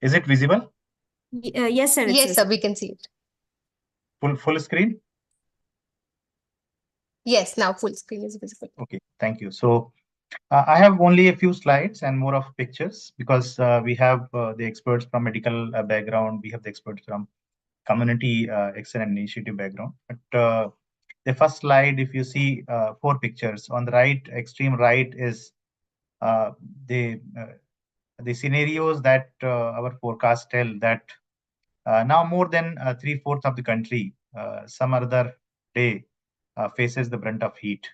Is it visible? Yes, sir, it's Yes, sir, visible. we can see it. Full screen? Yes, now full screen is visible. Okay, thank you. So I have only a few slides and more of pictures because we have the experts from medical background. We have the experts from community excellent initiative background. But the first slide, if you see four pictures on the right, extreme right is uh, the uh, the scenarios that our forecasts tell that now more than three-fourths of the country some other day faces the brunt of heat.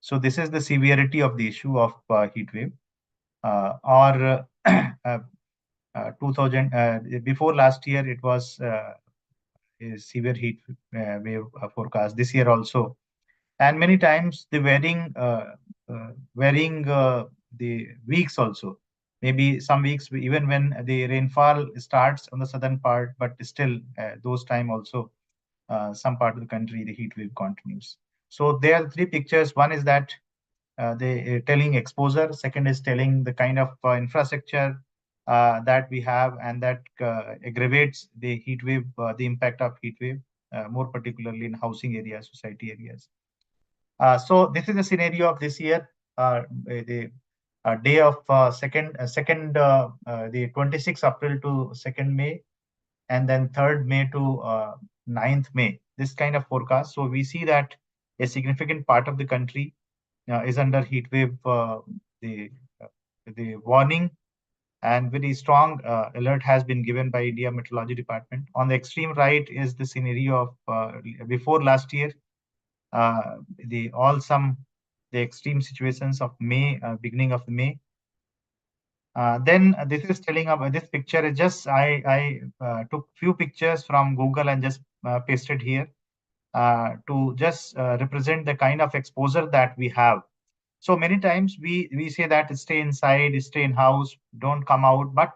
So this is the severity of the issue of heat wave. Or 2000 before last year it was a severe heat wave forecast this year also, and many times the varying the weeks also. Maybe some weeks even when the rainfall starts on the southern part, but still those time also some part of the country the heat wave continues. So there are three pictures. One is that they telling exposure. Second is telling the kind of infrastructure that we have, and that aggravates the heat wave, the impact of heat wave, more particularly in housing areas, society areas. So this is the scenario of this year. The day of the 26th April to 2nd May, and then 3rd May to 9th May. This kind of forecast. So we see that a significant part of the country is under heat wave. The uh, the warning and very strong alert has been given by India Meteorology Department. On the extreme right is the scenario of before last year. The all some the extreme situations of May, beginning of May. Then this is telling about this picture is just I took few pictures from Google and just pasted here to just represent the kind of exposure that we have. So many times we say that stay inside, stay in house, don't come out, but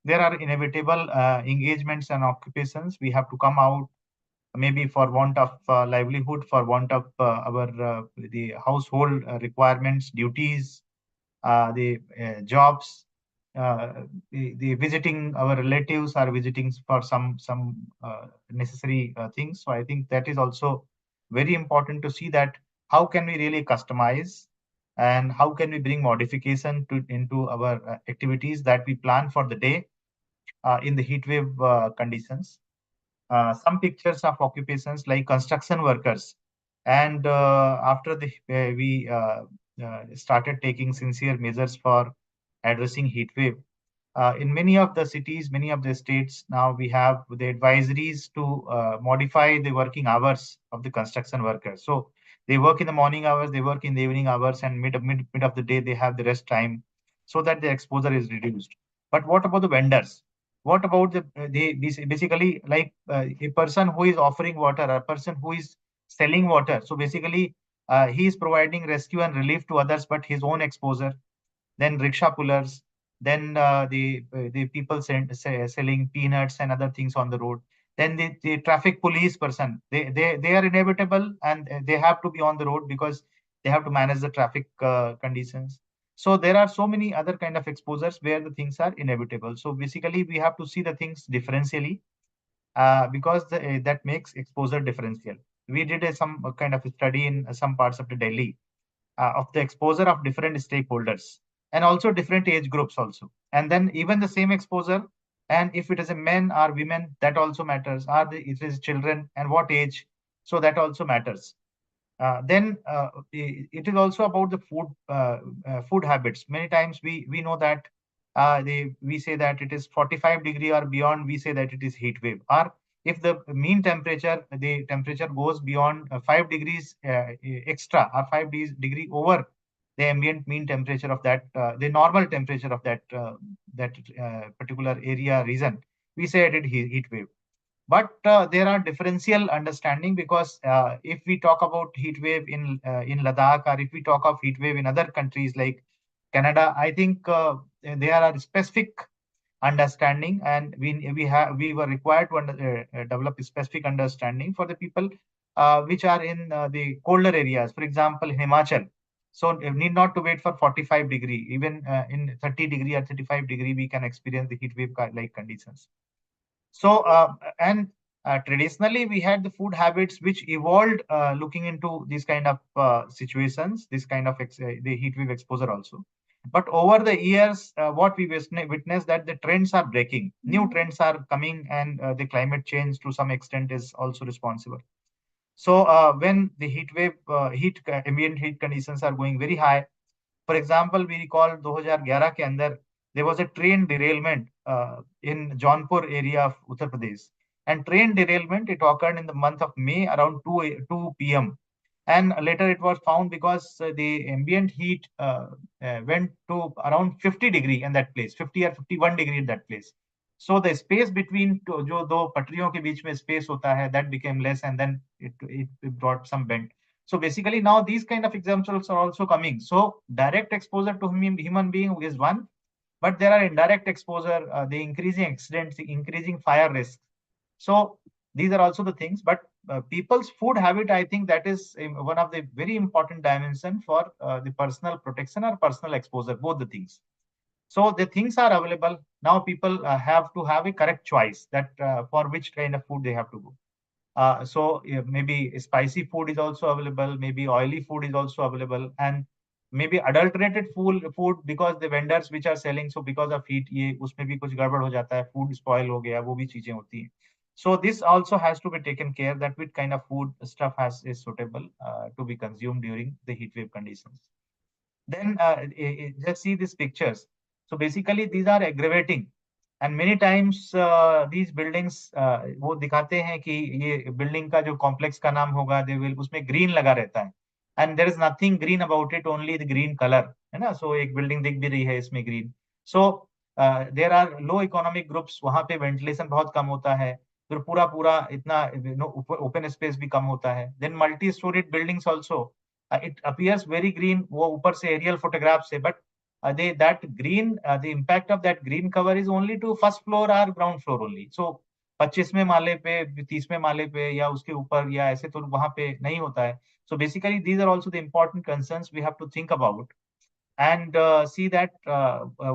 there are inevitable engagements and occupations. We have to come out, maybe for want of livelihood, for want of our the household requirements, duties, the jobs, the visiting our relatives are visiting for some necessary things. So I think that is also very important to see that how can we really customize and how can we bring modification to into our activities that we plan for the day in the heat wave conditions. Some pictures of occupations like construction workers. And after we started taking sincere measures for addressing heat wave, in many of the cities, many of the states, now we have the advisories to modify the working hours of the construction workers. So they work in the morning hours, they work in the evening hours, and mid of the day they have the rest time, so that the exposure is reduced. But what about the vendors? What about basically like a person who is offering water, a person who is selling water? So basically, he is providing rescue and relief to others, but his own exposure. Then rickshaw pullers, then the people selling peanuts and other things on the road, then the traffic police person. They are inevitable, and they have to be on the road because they have to manage the traffic conditions. So there are so many other kind of exposures where the things are inevitable. So basically, we have to see the things differentially because that makes exposure differential. We did some kind of study in some parts of the Delhi of the exposure of different stakeholders and also different age groups also, and then even the same exposure, and if it is a men or women, that also matters. It is children and what age, so that also matters. Then it is also about the food habits. Many times we know that we say that it is 45-degree or beyond, we say that it is heat wave. Or if the mean temperature, the temperature goes beyond 5 degrees extra, or 5 degree over the ambient mean temperature of that, the normal temperature of that particular area region, we say it is heat wave. But there are differential understanding, because if we talk about heat wave in Ladakh, or if we talk of heat wave in other countries like Canada, I think there are specific understanding, and we were required to develop a specific understanding for the people which are in the colder areas. For example, Himachal. So need not to wait for 45 degree. Even in 30 degree or 35 degree, we can experience the heat wave like conditions. So, and traditionally, we had the food habits which evolved looking into these kind of situations, this kind of the heat wave exposure also. But over the years, what we witnessed that the trends are breaking, new trends are coming, and the climate change to some extent is also responsible. So, when the ambient heat conditions are going very high, for example, we recall 2011 के अंदर there was a train derailment in Jaunpur area of Uttar Pradesh. And train derailment, it occurred in the month of May around 2 p.m. And later it was found because the ambient heat went to around 50 degree in that place, 50 or 51 degree in that place. So the space between जो दो पटरियों के बीच में space होता है, that became less, and then it brought some bend. So basically now these kind of examples are also coming. So direct exposure to human being is one, but there are indirect exposure, the increasing accidents, the increasing fire risk. So these are also the things. But people's food habit, I think that is one of the very important dimension for the personal protection or personal exposure, both the things. So the things are available now. People have to have a correct choice that for which kind of food they have to go. So maybe spicy food is also available, maybe oily food is also available, and maybe adulterated food because the vendors which are selling, so because of heat ये उसमें भी कुछ गड़बड़ हो जाता है, food spoil हो गया, वो भी चीजें होती हैं. So this also has to be taken care that which kind of food stuff is suitable to be consumed during the heat wave conditions. Then just see these pictures. So basically these are aggravating, and many times these buildings वो दिखाते हैं कि ये building का जो complex का नाम होगा, दे विल उसमें ग्रीन लगा रहता है, and there is nothing green about it, only the green colour, है ना. सो एक बिल्डिंग दिख भी रही है इसमें green. So there are low economic groups, वहां पे वेंटिलेशन बहुत कम होता है, फिर पूरा पूरा इतना ओपन स्पेस भी कम होता है. Then multi storeyed buildings also, it appears very green वो ऊपर से aerial photograph से, but that green, the impact of that green cover is only to first floor or ground floor only. So 25वें माले पे, 30वें माले पे या उसके ऊपर या ऐसे तो वहां पे नहीं होता है. So basically these are also the important concerns we have to think about, and see that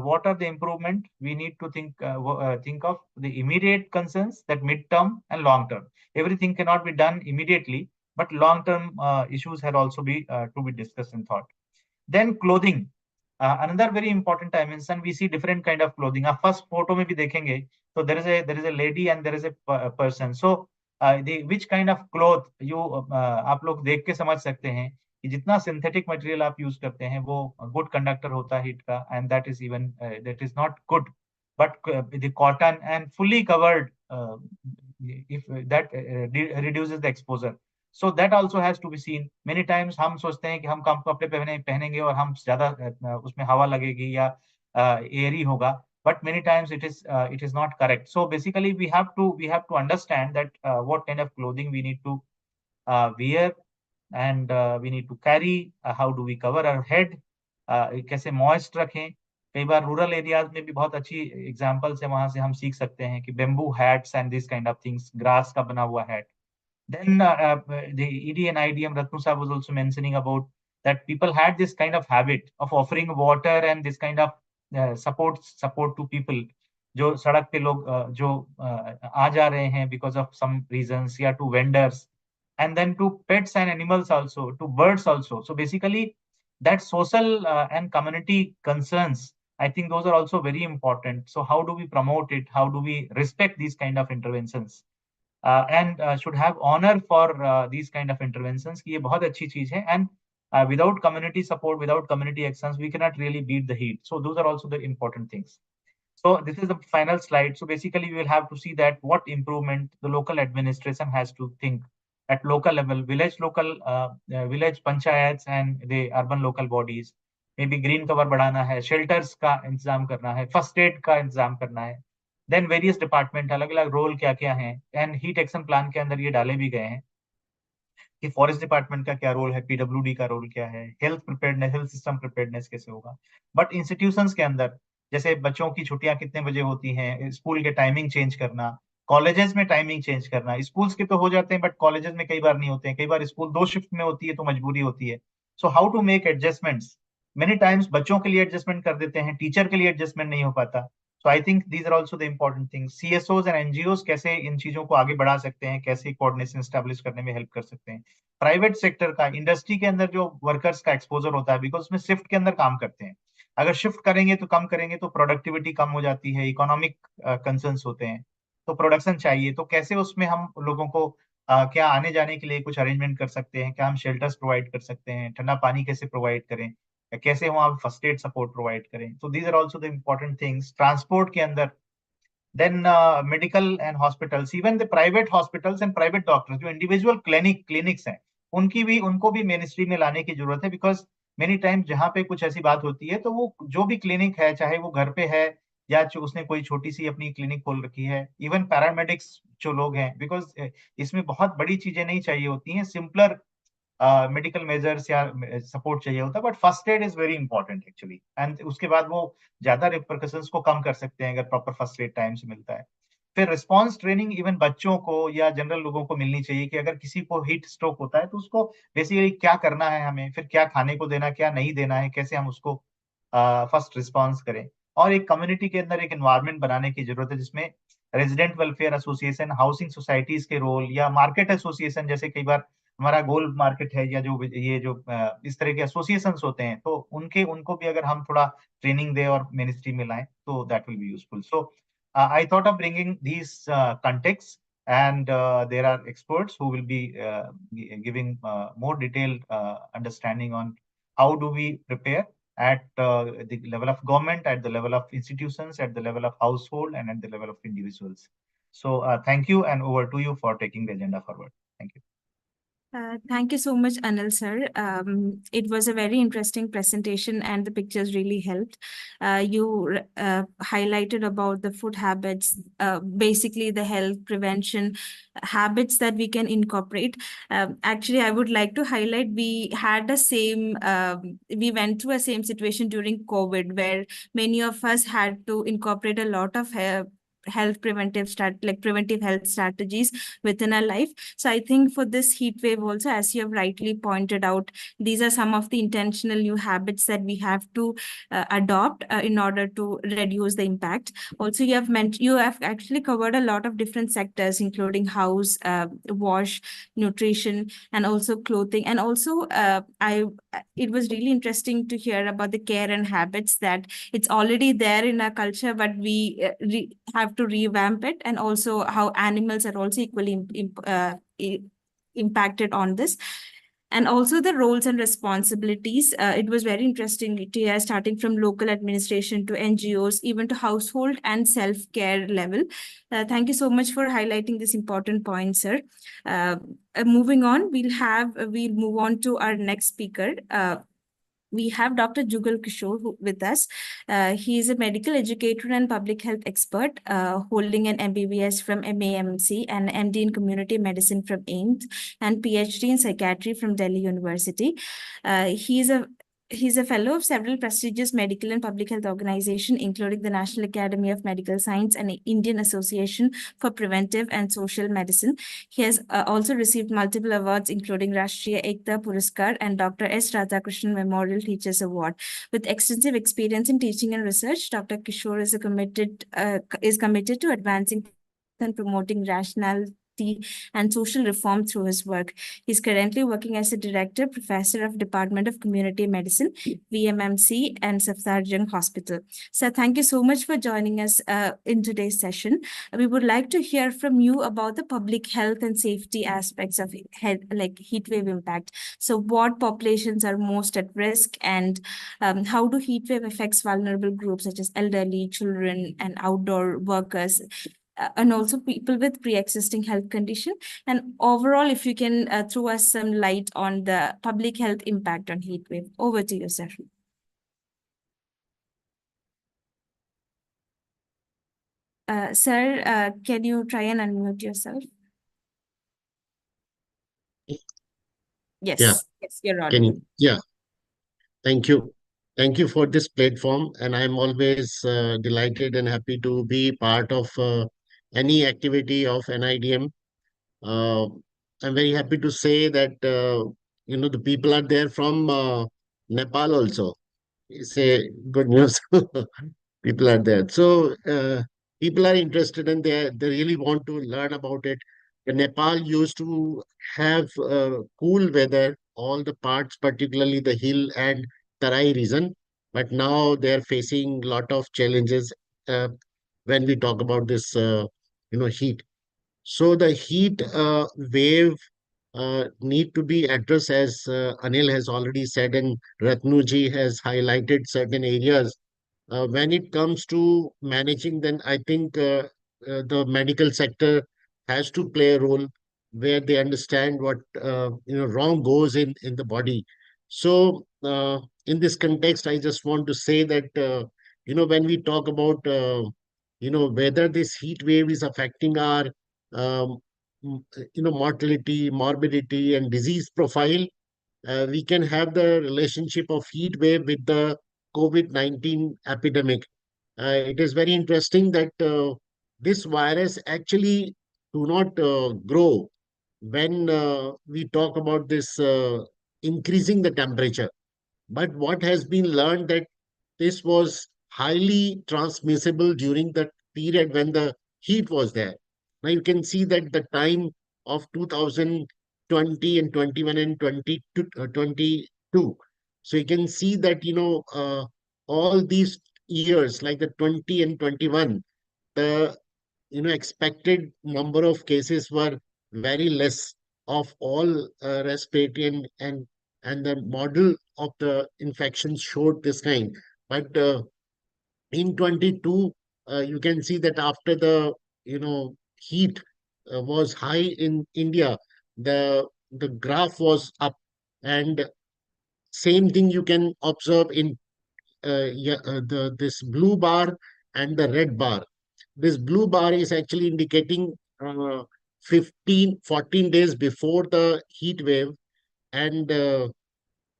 what are the improvement we need to think of the immediate concerns, that mid-term and long-term. Everything cannot be done immediately, but long-term issues had also be to be discussed and thought. Then clothing, another very important dimension. We see different kind of clothing. Our first photo में भी देखेंगे, so there is a lady and there is a person. So the which kind of cloth you आप लोग देख के समझ सकते हैं कि जितना सिंथेटिक मटेरियल आप यूज करते हैं वो गुड कंडक्टर होता है हीट का, and that is not good, but the cotton and fully covered if that reduces the exposure. So that also has to be seen. Many times हम सोचते हैं कि हम कम कपड़े पहनेंगे और हम ज्यादा उसमें हवा लगेगी या एयरी होगा, but many times it is not correct. So basically we have to understand that what kind of clothing we need to wear, and we need to carry, how do we cover our head, कैसे moist रखें. कई बार rural areas में भी बहुत अच्छी examples है, वहां से हम सीख सकते हैं कि bamboo hats and this kind of things, grass का बना हुआ hat. Then the ED and IDM Ratnu sir was also mentioning about that people had this kind of habit of offering water and this kind of support to people जो सड़क पे लोग जो आ जा रहे हैं because of some reasons, या to vendors, and then to pets and animals also, to birds also. So basically that social and community concerns, I think those are also very important. So how do we promote it? How do we respect these kind of interventions? And should have honor for these kind of interventions कि ये बहुत अच्छी चीज है, and without community support, without community actions, we cannot really beat the heat. So those are also the important things. So this is the final slide. So basically, we will have to see that what improvement the local administration has to think at local level, village panchayats and the urban local bodies. Maybe green cover बढ़ाना है, shelters का इंतजाम करना है, first aid का इंतजाम करना है. देन वेरियस डिपार्टमेंट अलग अलग रोल क्या क्या है, एंड हीट एक्शन प्लान के अंदर ये डाले भी गए हैं कि फॉरेस्ट डिपार्टमेंट का क्या रोल है, पीडब्ल्यूडी का रोल क्या है, health preparedness, health system preparedness कैसे होगा. बट इंस्टीट्यूशंस के अंदर जैसे बच्चों की छुट्टियां कितने बजे होती हैं, स्कूल के टाइमिंग चेंज करना, कॉलेजेस में टाइमिंग चेंज करना. स्कूल्स के तो हो जाते हैं, बट कॉलेजेस में कई बार नहीं होते हैं, कई बार स्कूल 2 शिफ्ट में होती है तो मजबूरी होती है. So how to make adjustments, many times बच्चों के लिए एडजस्टमेंट कर देते हैं, टीचर के लिए एडजस्टमेंट नहीं हो पाता. So I think these are also the important things. CSOs and NGOs कैसे इन चीजों को आगे बढ़ा सकते हैं, कैसे कोऑर्डिनेशन स्टैब्लिश करने में हेल्प कर सकते हैं. प्राइवेट सेक्टर का, इंडस्ट्री के अंदर जो वर्कर्स का एक्सपोजर होता है, बिकॉज उसमें शिफ्ट के अंदर काम करते हैं. अगर शिफ्ट करेंगे तो कम करेंगे तो प्रोडक्टिविटी कम हो जाती है, इकोनॉमिक कंसर्न्स होते हैं. तो प्रोडक्शन चाहिए, तो कैसे उसमें हम लोगों को क्या आने जाने के लिए कुछ अरेंजमेंट कर सकते हैं, क्या हम शेल्टर्स प्रोवाइड कर सकते हैं, ठंडा पानी कैसे प्रोवाइड करें, या कैसे वहाँ फर्स्ट एड सपोर्ट प्रोवाइड करें. तो these are also the important things. Transport के अंदर, then medical and hospitals, even the private hospitals and private doctors, जो इंडिविजुअल क्लिनिक्स हैं, उनको भी मेन स्ट्रीम में लाने की जरूरत है. बिकॉज मेनी टाइम्स जहाँ पे कुछ ऐसी बात होती है, तो वो जो भी क्लिनिक है, चाहे वो घर पे है या जो उसने कोई छोटी सी अपनी क्लिनिक खोल रखी है, इवन पैरामेडिक्स जो लोग हैं, बिकॉज इसमें बहुत बड़ी चीजें नहीं चाहिए होती हैं, सिंपलर मेडिकल मेजर्स या सपोर्ट चाहिए होता है. But first aid is very important actually, and उसके बाद वो ज्यादा रिपरकशंस को कम कर सकते हैं अगर प्रॉपर फर्स्ट एड टाइम से मिलता है. फिर रिस्पांस ट्रेनिंग इवन बच्चों को या जनरल लोगों को मिलनी चाहिए कि अगर किसी को हीट स्ट्रोक होता है तो उसको बेसिकली क्या करना है हमें, फिर क्या खाने को देना, क्या नहीं देना है, कैसे हम उसको फर्स्ट रिस्पांस करें. और एक कम्युनिटी के अंदर एक एनवायरनमेंट बनाने की जरूरत है जिसमें resident welfare association, housing societies के रोल, या मार्केट एसोसिएशन, जैसे कई बार हमारा गोल्ड मार्केट है, या जो ये जो इस तरह के एसोसिएशन होते हैं, तो उनको भी अगर हम थोड़ा ट्रेनिंग दे और मिनिस्ट्री में लाएं तो that will be useful. So I thought of bringing these contexts, and there are experts who will be giving more detailed understanding on how do we prepare at the level of government, at the level of institutions, at the level of household, and at the level of individuals. So thank you, and over to you for taking the agenda forward. Thank you. Thank you so much, Anil sir. It was a very interesting presentation and the pictures really helped. You highlighted about the food habits, basically the health prevention habits that we can incorporate. Actually, I would like to highlight we had the same, we went through a same situation during COVID where many of us had to incorporate a lot of health preventive health strategies within our life. So I think for this heat wave also, as you have rightly pointed out, these are some of the intentional new habits that we have to adopt in order to reduce the impact. Also, you have actually covered a lot of different sectors, including house, wash, nutrition, and also clothing. And also, it was really interesting to hear about the care and habits that it's already there in our culture, but we have to revamp it, and also how animals are also equally impacted on this, and also the roles and responsibilities. It was very interesting to hear, starting from local administration to NGOs, even to household and self-care level. Thank you so much for highlighting this important point, sir. Moving on, we'll move on to our next speaker. We have Dr. Jugal Kishore with us. He is a medical educator and public health expert, holding an MBBS from MAMC and MD in community medicine from AIMS and PhD in psychiatry from Delhi University. He's a fellow of several prestigious medical and public health organizations, including the National Academy of Medical Science and the Indian Association for Preventive and Social Medicine. He has also received multiple awards, including Rashtriya Ekta Puraskar and Dr. S. Radhakrishnan Memorial Teachers Award. With extensive experience in teaching and research, Dr. Kishore is committed to advancing and promoting rationality and social reform through his work. He's currently working as a director, professor of Department of Community Medicine, VMMC, and Safdarjung Hospital. So thank you so much for joining us in today's session. We would like to hear from you about the public health and safety aspects of heat wave impact. So what populations are most at risk, and how do heat wave affects vulnerable groups such as elderly, children, and outdoor workers? And also people with pre-existing health condition. And overall, if you can throw us some light on the public health impact on heat wave. Over to you, sir. Sir, can you try and unmute yourself? Yes, Yeah. yes, you're Can audible. you? Yeah. Thank you. Thank you for this platform. And I'm always delighted and happy to be part of any activity of NIDM. Uh, I'm very happy to say that the people are there from Nepal also. Say good news. People are there. So people are interested and they really want to learn about it. The Nepal used to have cool weather, all the parts, particularly the hill and Tarai region, but now they are facing lot of challenges uh, when we talk about this, heat. So the heat wave need to be addressed, as Anil has already said, and Ratnuji has highlighted certain areas. When it comes to managing, then I think the medical sector has to play a role where they understand what wrong goes in the body. So in this context, I just want to say that when we talk about whether this heat wave is affecting our um, mortality, morbidity, and disease profile, we can have the relationship of heat wave with the COVID-19 epidemic. It is very interesting that this virus actually do not grow when we talk about this increasing the temperature. But what has been learned that this was highly transmissible during the period when the heat was there. Now you can see that the time of 2020 and 21 and 22. So you can see that, all these years, like the 20 and 21, the expected number of cases were very less of all respiratory, and the model of the infections showed this kind. But in 22, you can see that after the heat was high in India, the graph was up, and same thing you can observe in yeah, the this blue bar and the red bar. This blue bar is actually indicating 14 days before the heat wave, and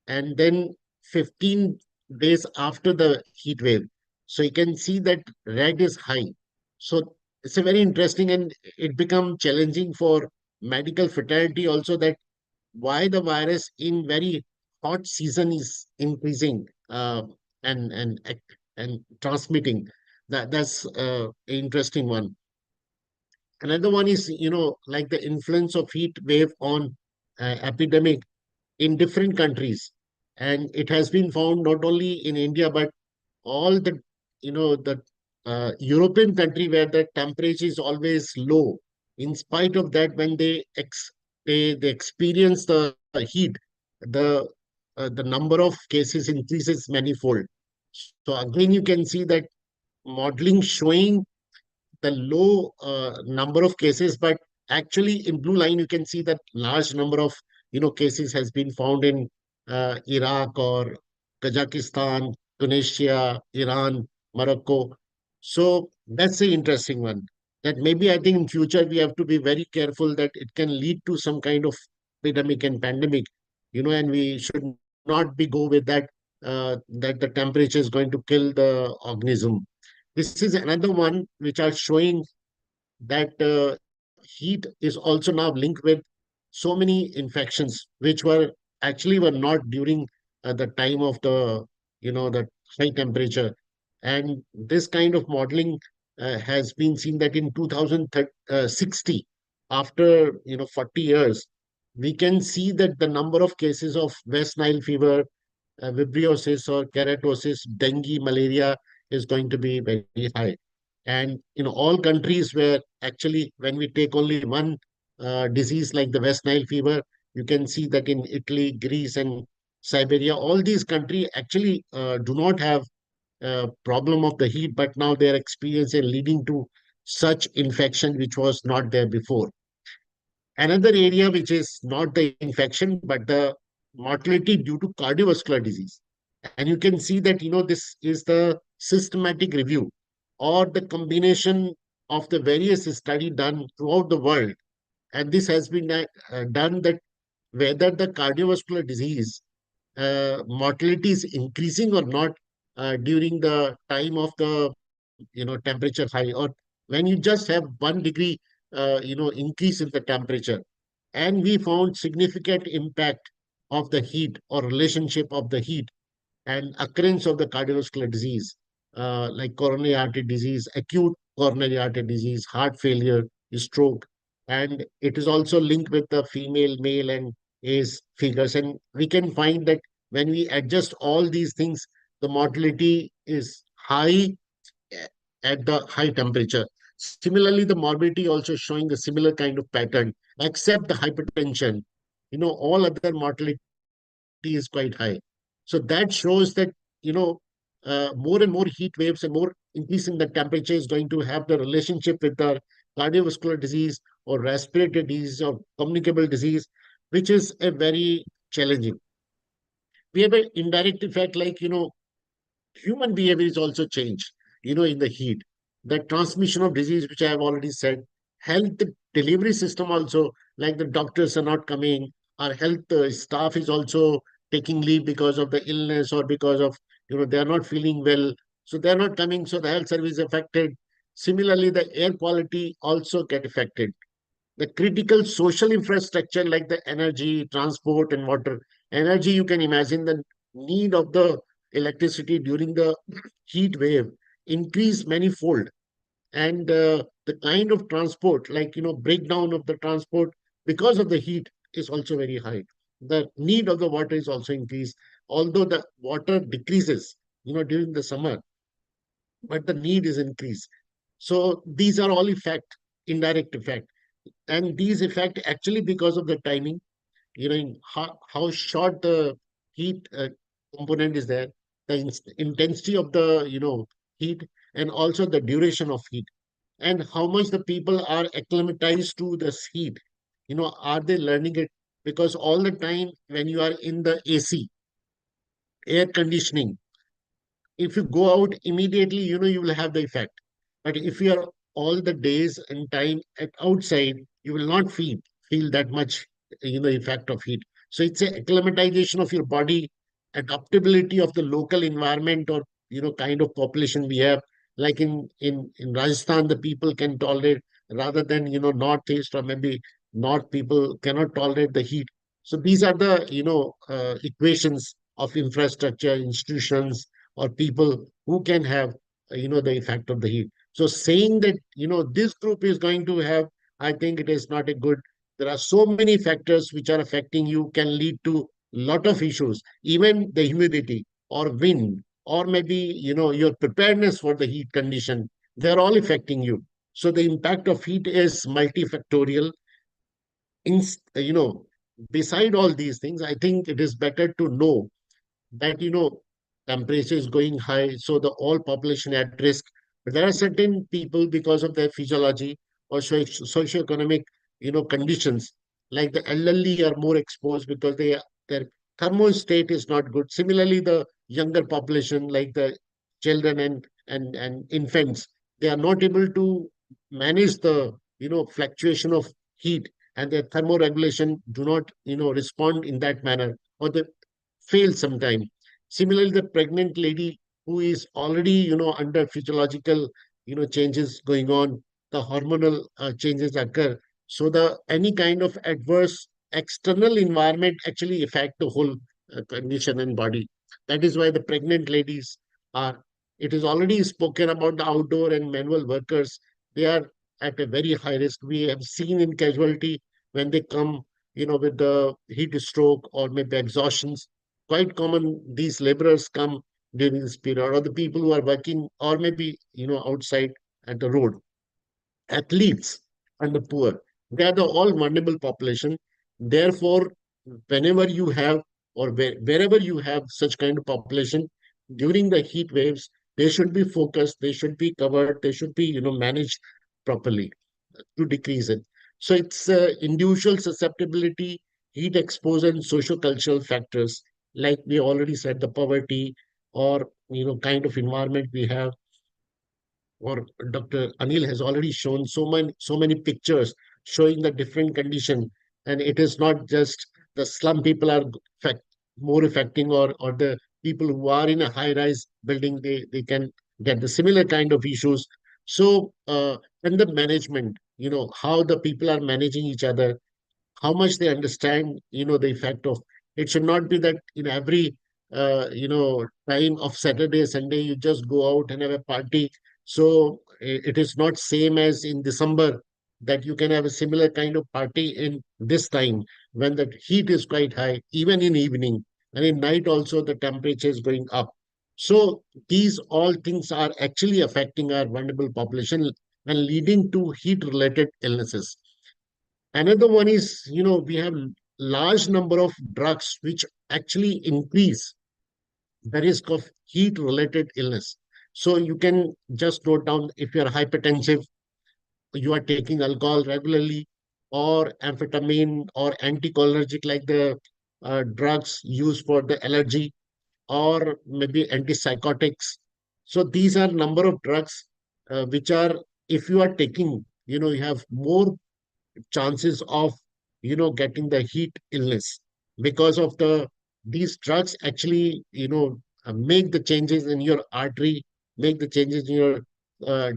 then 15 days after the heat wave. So you can see that red is high. So it's a very interesting, and it become challenging for medical fraternity also, that why the virus in very hot season is increasing and and and transmitting. That's interesting one. Another one is, like the influence of heat wave on epidemic in different countries. And it has been found not only in India, but all the European country where the temperature is always low. In spite of that, when they experience the heat, the the number of cases increases manifold. So again, you can see that modeling showing the low number of cases, but actually in blue line you can see that large number of cases has been found in Iraq or Kazakhstan, Tunisia, Iran, Morocco. So that's the interesting one. That maybe I think in future we have to be very careful that it can lead to some kind of epidemic and pandemic, and we should not be go with that that the temperature is going to kill the organism. This is another one which are showing that heat is also now linked with so many infections which were not during the time of the high temperature. And this kind of modeling has been seen that in 2060, after 40 years, we can see that the number of cases of West Nile fever, vibriosis or keratosis, dengue, malaria is going to be very high. And all countries where actually when we take only one disease like the West Nile fever, you can see that in Italy, Greece, and Siberia, all these countries actually do not have problem of the heat, but now they are experiencing leading to such infection which was not there before. Another area which is not the infection, but the mortality due to cardiovascular disease. And you can see that, this is the systematic review or the combination of the various study done throughout the world. And this has been done that whether the cardiovascular disease mortality is increasing or not during the time of the temperature high, or when you just have 1 degree increase in the temperature. And we found significant impact of the heat or relationship of the heat and occurrence of the cardiovascular disease, like coronary artery disease, acute coronary artery disease, heart failure, stroke. And it is also linked with the female, male, and age figures. And we can find that when we adjust all these things, the mortality is high at the high temperature. Similarly, the morbidity also showing the similar kind of pattern, except the hypertension. All other mortality is quite high. So that shows that, you know, more and more heat waves and more increase in the temperature is going to have the relationship with the cardiovascular disease or respiratory disease or communicable disease, which is a very challenging. We have an indirect effect, like, human behavior is also changed, in the heat. The transmission of disease, which I have already said, health delivery system also, like the doctors are not coming, our health staff is also taking leave because of the illness or because of, they are not feeling well. So they are not coming, so the health service is affected. Similarly, the air quality also get affected. The critical social infrastructure like the energy, transport, and water. Energy, you can imagine the need of the electricity during the heat wave increase manifold. And the kind of transport, like, breakdown of the transport because of the heat is also very high. The need of the water is also increased, although the water decreases, during the summer, but the need is increased. So these are all effect, indirect effect, and these effect actually because of the timing, in how short the heat component is there, the intensity of the, heat, and also the duration of heat, and how much the people are acclimatized to this heat. Are they learning it? Because all the time when you are in the AC, air conditioning, if you go out immediately, you will have the effect. But if you are all the days and time at outside, you will not feel that much, effect of heat. So it's a acclimatization of your body, adaptability of the local environment or, kind of population we have. Like in Rajasthan, the people can tolerate, rather than, northeast or maybe north, people cannot tolerate the heat. So these are the, equations of infrastructure, institutions, or people who can have, the effect of the heat. So saying that, this group is going to have, I think it is not a good. There are so many factors which are affecting you, can lead to lot of issues, even the humidity or wind, or maybe, your preparedness for the heat condition. They're all affecting you. So the impact of heat is multifactorial. In, beside all these things, I think it is better to know that, temperature is going high, so the all population at risk. But there are certain people, because of their physiology or socioeconomic, conditions, like the elderly are more exposed because their thermostat is not good. Similarly, the younger population, like the children and infants, they are not able to manage the, fluctuation of heat, and their thermoregulation do not, respond in that manner, or they fail sometime. Similarly, the pregnant lady who is already, under physiological, changes going on, the hormonal changes occur. So the any kind of adverse external environment actually affect the whole condition and body. That is why the pregnant ladies are. It is already spoken about the outdoor and manual workers. They are at a very high risk. We have seen in casualty when they come, with the heat stroke or maybe exhaustions. Quite common, these laborers come during this period, or the people who are working, or maybe, outside at the road. Athletes and the poor, they are the all vulnerable population. Therefore, whenever you have, or wherever you have such kind of population during the heat waves, they should be focused, they should be covered, they should be, managed properly to decrease it. So it's individual susceptibility, heat exposure, and social cultural factors. Like we already said, the poverty, or, kind of environment we have, or Dr. Anil has already shown so many pictures showing the different condition. And it is not just the slum people are fact, more affecting, or the people who are in a high-rise building, they can get the similar kind of issues. So, and the management, how the people are managing each other, how much they understand, the effect of It should not be that in every time of Saturday, Sunday, you just go out and have a party. So it is not same as in December, that you can have a similar kind of party in this time when the heat is quite high, even in evening, and in night also the temperature is going up. So these all things are actually affecting our vulnerable population and leading to heat related illnesses. Another one is, we have large number of drugs which actually increase the risk of heat related illness. So you can just note down, if you are hypertensive, you are taking alcohol regularly, or amphetamine or anticholinergic, like the drugs used for the allergy, or maybe antipsychotics. So these are number of drugs which are, if you are taking, you have more chances of getting the heat illness, because of these drugs actually make the changes in your artery, make the changes in your uh,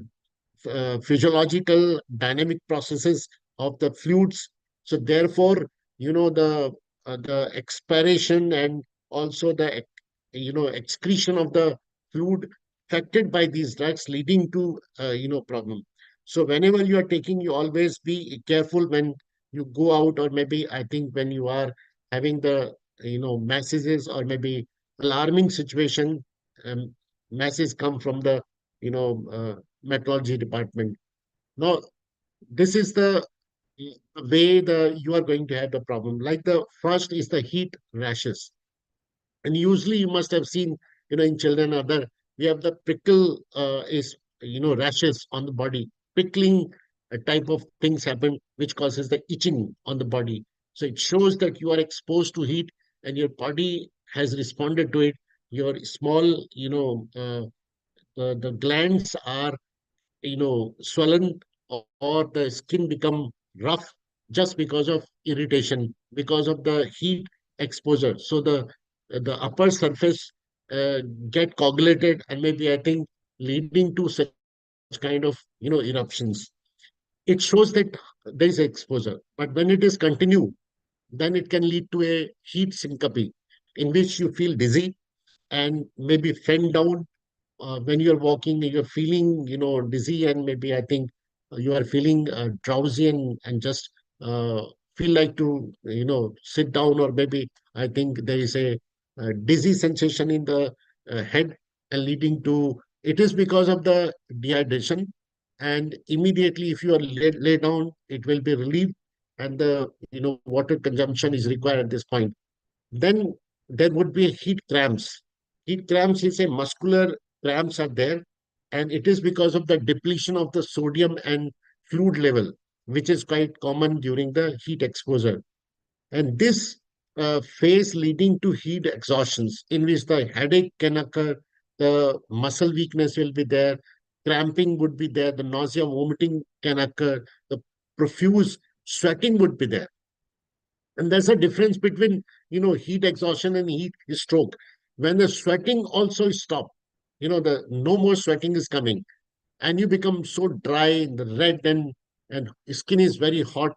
physiological dynamic processes of the fluids. So therefore, the expiration and also the excretion of the fluid affected by these drugs, leading to problem. So whenever you are taking, you always be careful when you go out, or maybe I think when you are having the messages, or maybe alarming situation. um, Messages come from the you know uh, meteorology department. Now, this is the way the you are going to have the problem. Like, the first is the heat rashes. And usually you must have seen, in children, other, we have the prickle, is, rashes on the body. Prickling type of things happen, which causes the itching on the body. So it shows that you are exposed to heat and your body has responded to it. Your small, the glands are swollen, or the skin become rough, just because of irritation, because of the heat exposure. So the upper surface uh, get coagulated, and maybe I think leading to such kind of eruptions. It shows that there is exposure, but when it is continue, then it can lead to a heat syncope, in which you feel dizzy and maybe fend down. When you're walking, you're feeling, dizzy, and maybe I think you are feeling drowsy, and just uh, feel like to, sit down, or maybe I think there is a dizzy sensation in the head, and leading to, it is because of the dehydration. And immediately, if you are lay down, it will be relieved, and the, water consumption is required at this point. Then there would be heat cramps. Heat cramps is a muscular cramps are there, and it is because of the depletion of the sodium and fluid level, which is quite common during the heat exposure. And this phase leading to heat exhaustions, in which the headache can occur, the muscle weakness will be there, cramping would be there, the nausea, vomiting can occur, the profuse sweating would be there. And there's a difference between, heat exhaustion and heat stroke. When the sweating also stop, the no more sweating is coming, and you become so dry, the red, and skin is very hot,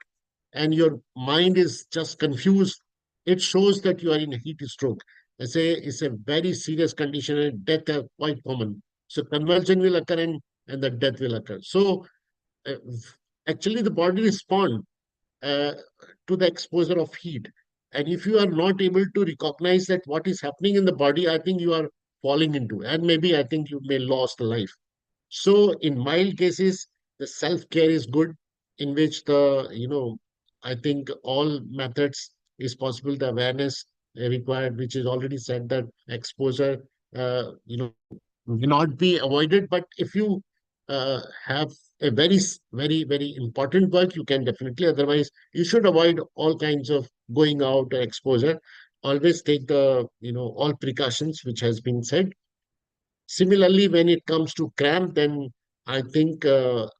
and your mind is just confused. It shows that you are in a heat stroke. It's a very serious condition, and death are quite common. So convulsion will occur, and the death will occur. So uh, actually the body respond uh, to the exposure of heat. And if you are not able to recognize that what is happening in the body, I think you are falling into, and maybe I think you may lost the life. So in mild cases, the self-care is good, in which I think all methods is possible. The awareness required, which is already said, that exposure, cannot be avoided. But if you have a very important work, you can definitely. Otherwise, you should avoid all kinds of going out or exposure. Always take the all precautions which has been said. Similarly, when it comes to cramp, then I think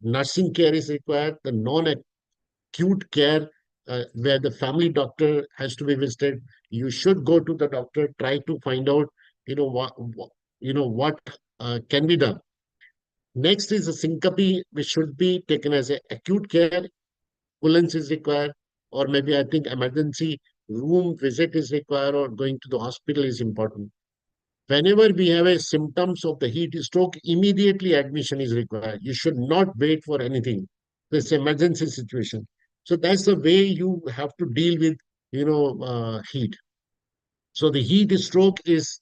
nursing care is required. The non-acute care, where the family doctor has to be visited. You should go to the doctor, try to find out, what can be done. Next is a syncope, which should be taken as a acute care. Ambulance is required, or maybe I think emergency room visit is required or going to the hospital is important. Whenever we have a symptoms of the heat stroke, immediately admission is required. You should not wait for anything. This emergency situation. So that's the way you have to deal with, heat. So the heat stroke is,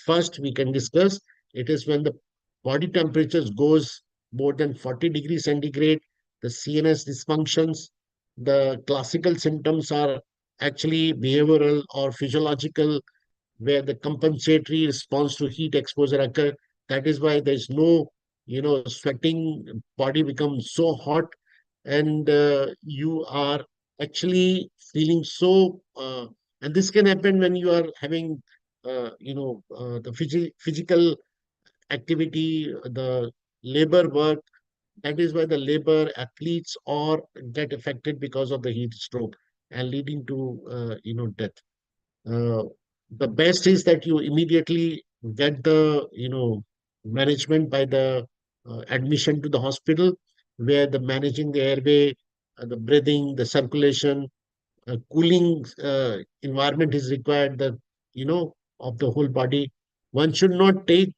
first we can discuss. It is when the body temperatures goes more than 40 degrees centigrade, the CNS dysfunctions. The classical symptoms are actually behavioral or physiological, where the compensatory response to heat exposure occur. That is why there's no, sweating, body becomes so hot, and you are actually feeling so. And this can happen when you are having, the physical activity, the labor work. That is why the labor athletes or get affected because of the heat stroke and leading to, death. uh, the best is that you immediately get the management by the admission to the hospital, where the managing the airway, the breathing, the circulation, cooling environment is required, the of the whole body. One should not take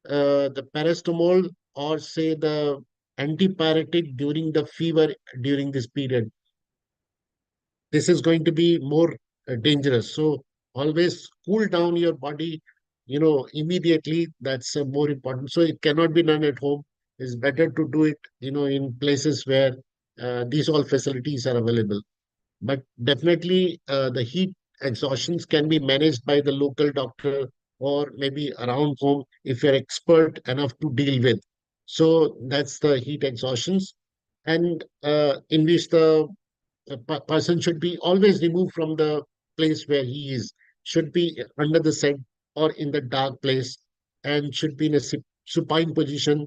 the paracetamol or say the antipyretic during the fever during this period. This is going to be more dangerous. So always cool down your body, immediately. That's more important. So it cannot be done at home. It's better to do it, in places where these all facilities are available. But definitely, the heat exhaustions can be managed by the local doctor or maybe around home if you're expert enough to deal with. So that's the heat exhaustions, and in which the person should be always removed from the place where he is, should be under the shed or in the dark place, and should be in a supine position.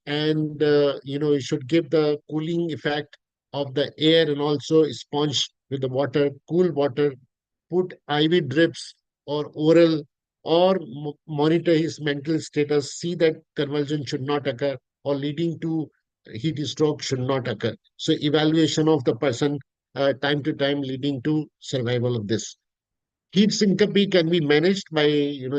And, it should give the cooling effect of the air, and also sponge with the water, cool water, put IV drips or oral, or monitor his mental status, see that convulsion should not occur or leading to heat stroke should not occur. So evaluation of the person time to time leading to survival of this. Heat syncope can be managed by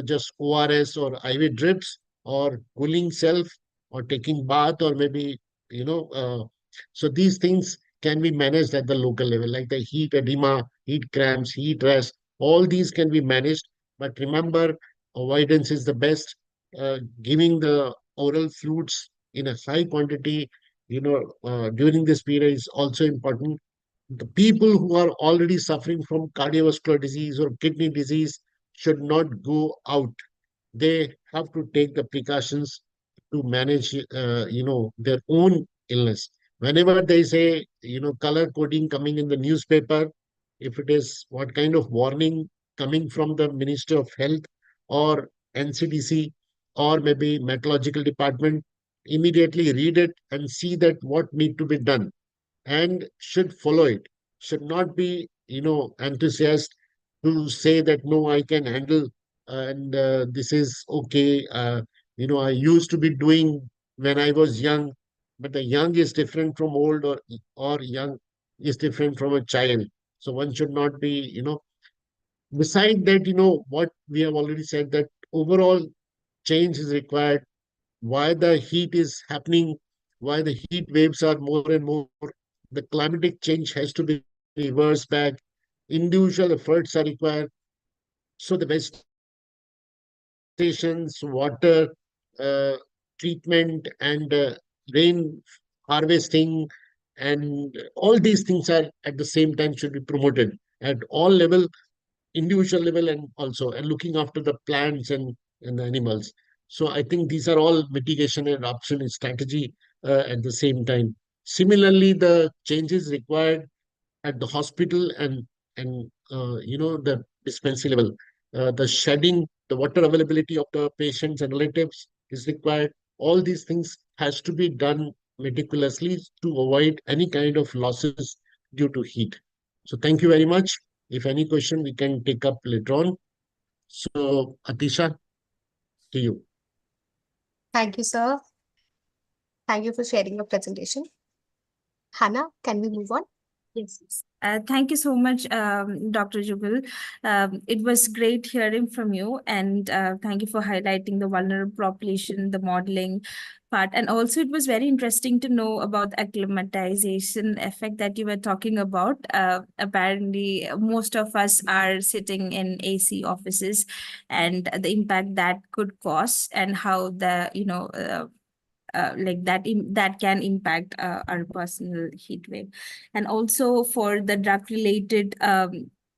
just ORS or IV drips or cooling self or taking bath or maybe you know so these things can be managed at the local level, like the heat edema, heat cramps, heat rash. All these can be managed, but remember, avoidance is the best. Giving the oral fluids in a high quantity, during this period is also important. The people who are already suffering from cardiovascular disease or kidney disease should not go out. They have to take the precautions to manage, their own illness. Whenever there is a, color coding coming in the newspaper, if it is what kind of warning coming from the Ministry of Health or NCDC or maybe Meteorological Department, immediately read it and see that what need to be done and should follow it. Should not be, enthusiast to say that no, I can handle and this is okay. I used to be doing when I was young, but the young is different from old, or young is different from a child. So one should not be, beside that, what we have already said, that overall change is required. Why the heat is happening, why the heat waves are more and more. The climatic change has to be reversed back. Individual efforts are required. So the vegetations, water, treatment, and rain harvesting, and all these things are at the same time should be promoted at all level, individual level, and also and looking after the plants and the animals. So I think these are all mitigation and adoption strategy at the same time. Similarly, the changes required at the hospital and the dispensary level, the shedding, the water availability of the patients and relatives is required. All these things has to be done meticulously to avoid any kind of losses due to heat. So thank you very much. If any question, we can take up later on. So, Atisha, to you. Thank you, sir. Thank you for sharing your presentation. Hannah, can we move on? Yes. Thank you so much, Dr. Jugal. It was great hearing from you, and thank you for highlighting the vulnerable population, the modeling part, and also it was very interesting to know about the acclimatization effect that you were talking about. Apparently, most of us are sitting in AC offices, and the impact that could cause, and how the like that can impact our personal heat wave, and also for the drug related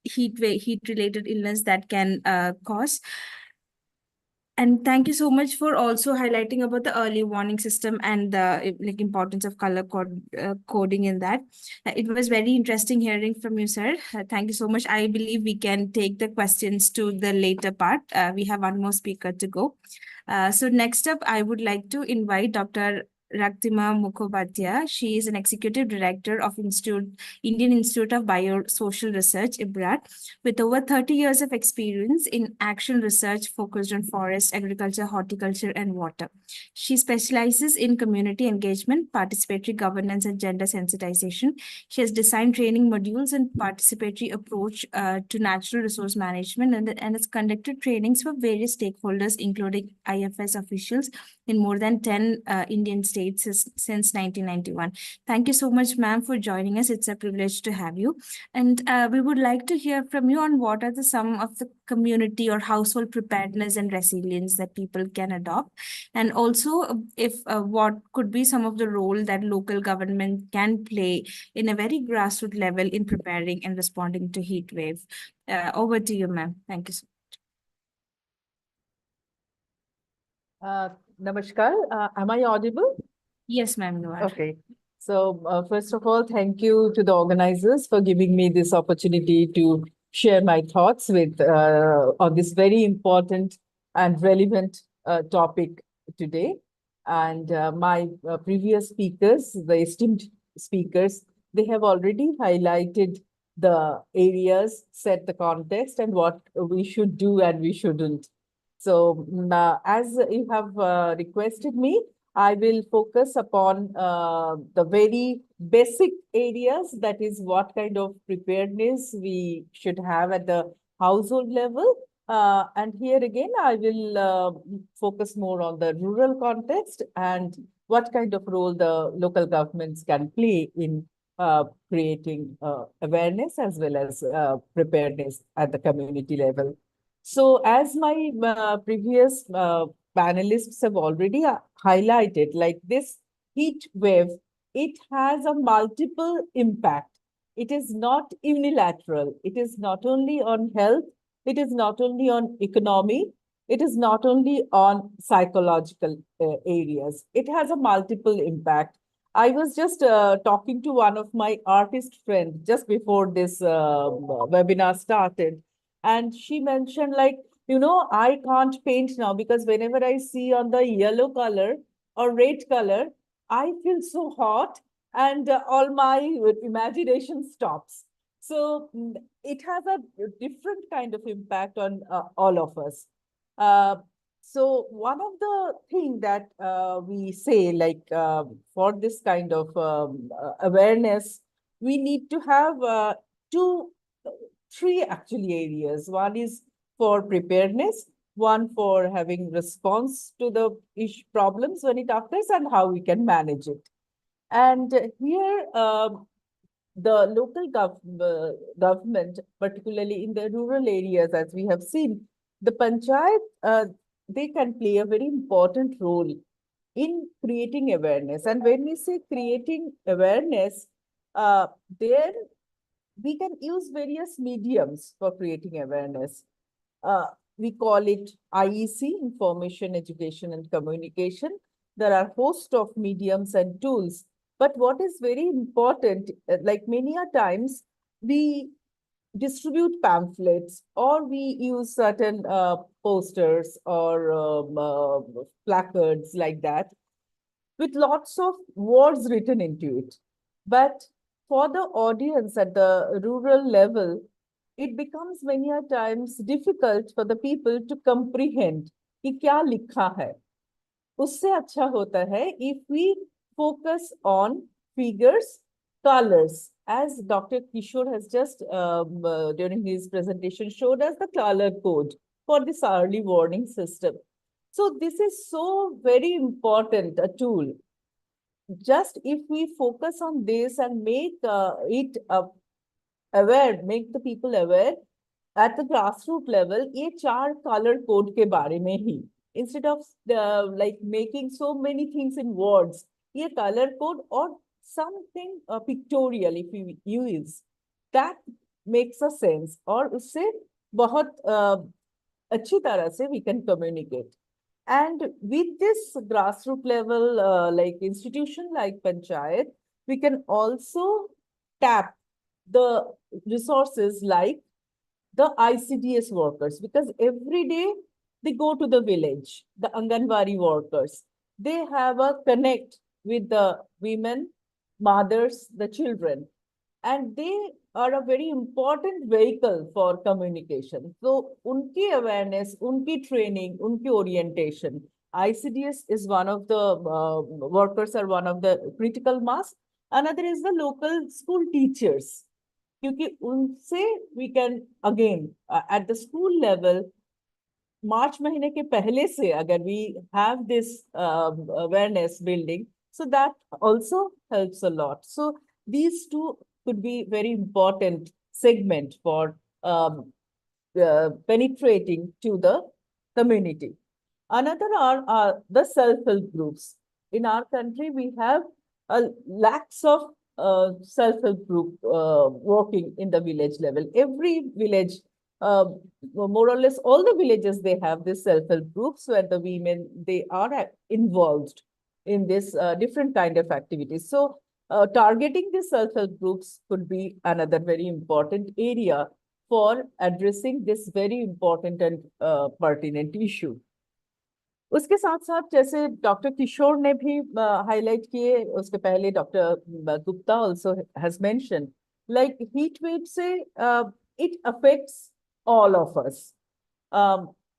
heat related illness that can cause. And thank you so much for also highlighting about the early warning system and the like importance of coding in that. It was very interesting hearing from you, sir. Thank you so much. I believe we can take the questions to the later part. We have one more speaker to go. So next up, I would like to invite Dr. Raktima Mukhopadhyay. She is an executive director of Indian Institute of Biosocial Research, IBRAT, with over 30 years of experience in action research focused on forest, agriculture, horticulture, and water. She specializes in community engagement, participatory governance, and gender sensitization. She has designed training modules and participatory approach to natural resource management, and has conducted trainings for various stakeholders, including IFS officials in more than 10 Indian states since 1991. Thank you so much, ma'am, for joining us. It's a privilege to have you. And we would like to hear from you on what are some of the community or household preparedness and resilience that people can adopt. And also, if what could be some of the role that local government can play in a very grassroots level in preparing and responding to heat wave. Over to you, ma'am. Thank you so Uh, Namaskar. Am I audible? Yes, ma'am, you are. Okay. So, first of all, thank you to the organizers for giving me this opportunity to share my thoughts with on this very important and relevant topic today. And my previous speakers, the esteemed speakers, they have already highlighted the areas, set the context, and what we should do and we shouldn't. So, as you have requested me, I will focus upon the very basic areas, that is, what kind of preparedness we should have at the household level. And here again, I will focus more on the rural context and what kind of role the local governments can play in creating awareness as well as preparedness at the community level. So, as my previous panelists have already highlighted, like this heat wave, it has a multiple impact. It is not unilateral. It is not only on health, it is not only on economy, it is not only on psychological areas. It has a multiple impact. I was just talking to one of my artist friends just before this webinar started, and she mentioned, like, I can't paint now because whenever I see on the yellow color or red color, I feel so hot, and all my imagination stops. So it has a different kind of impact on all of us. Uh, so one of the thing that we say, like, for this kind of awareness, we need to have three actually areas. One is for preparedness, one for having response to the problems when it occurs, and how we can manage it. And here, the local government, particularly in the rural areas, as we have seen, the panchayat, they can play a very important role in creating awareness. And when we say creating awareness, there we can use various mediums for creating awareness. We call it IEC, Information, Education, and Communication. There are a host of mediums and tools. But what is very important, like many a times, we distribute pamphlets or we use certain posters or placards like that with lots of words written into it. But for the audience at the rural level, it becomes many a times difficult for the people to comprehend कि क्या लिखा है. उससे अच्छा होता है if we focus on figures, colors, as Dr. Kishore has just during his presentation showed us the color code for this early warning system. So this is so very important a tool. Just if we focus on this and make it aware, make the people aware at the grassroots level, ये चार color code के बारे में ही, instead of like making so many things in words, ये color code or something pictorial if we use, that makes a sense और उससे बहुत अच्छी तरह से we can communicate. And with this grassroots level, like institution like Panchayat, we can also tap the resources like the ICDS workers, because every day they go to the village, the Anganwadi workers. They have a connect with the women, mothers, the children, and they are a very important vehicle for communication. So, unki awareness, unki training, unki orientation. ICDS is one of the workers are one of the critical mass. Another is the local school teachers. क्योंकि उनसे we can again at the school level मार्च महीने के पहले से अगर we have this awareness building, so that also helps a lot. So these two could be very important segment for penetrating to the community. Another are the self-help groups. In our country, we have lakhs of self-help group working in the village level. Every village, more or less all the villages, they have this self-help groups where the women, they are involved in this different kind of activities. So targeting the self-help groups could be another very important area for addressing this very important and pertinent issue. उसके साथ साथ जैसे doctor किशोर ने भी highlight किए, उसके पहले doctor Gupta also has mentioned, like heat wave से it affects all of us,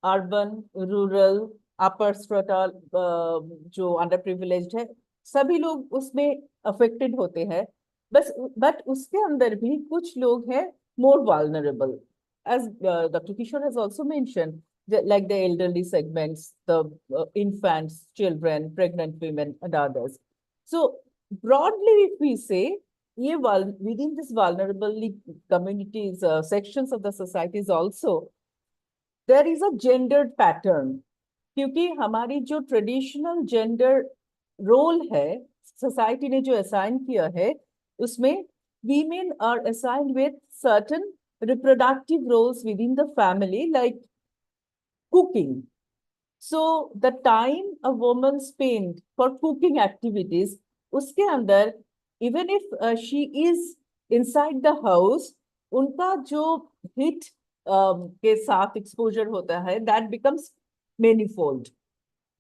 urban, rural, upper strata, जो underprivileged है, सभी लोग उसमें affected होते हैं, but उसके अंदर भी कुछ लोग हैं more vulnerable, as Dr. Kishore has also mentioned, like the elderly segments, the infants, children, pregnant women, and others. So broadly, if we say, within this vulnerable communities, sections of the societies also, there is a gendered pattern. क्योंकि हमारी जो traditional gender role है, society ने जो assign किया है, उसमें women are assigned with certain reproductive roles within the family, like cooking. So the time a woman spends for cooking activities, उसके अंदर, even if she is inside the house, उनका जो heat के साथ exposure होता है, that becomes manifold.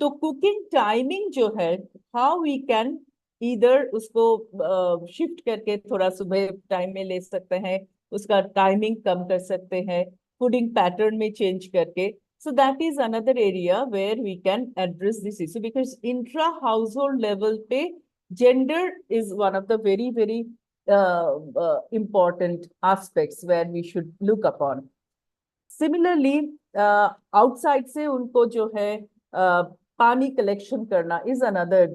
तो cooking timing जो है, how we can either उसको shift करके थोड़ा सुबह time में ले सकते हैं, उसका timing कम कर सकते हैं, fooding pattern में change करके. So that is another area where we can address this issue, because intra-household level pe gender is one of the very, very important aspects where we should look upon. Similarly, outside से उनको जो है पानी collection करना is another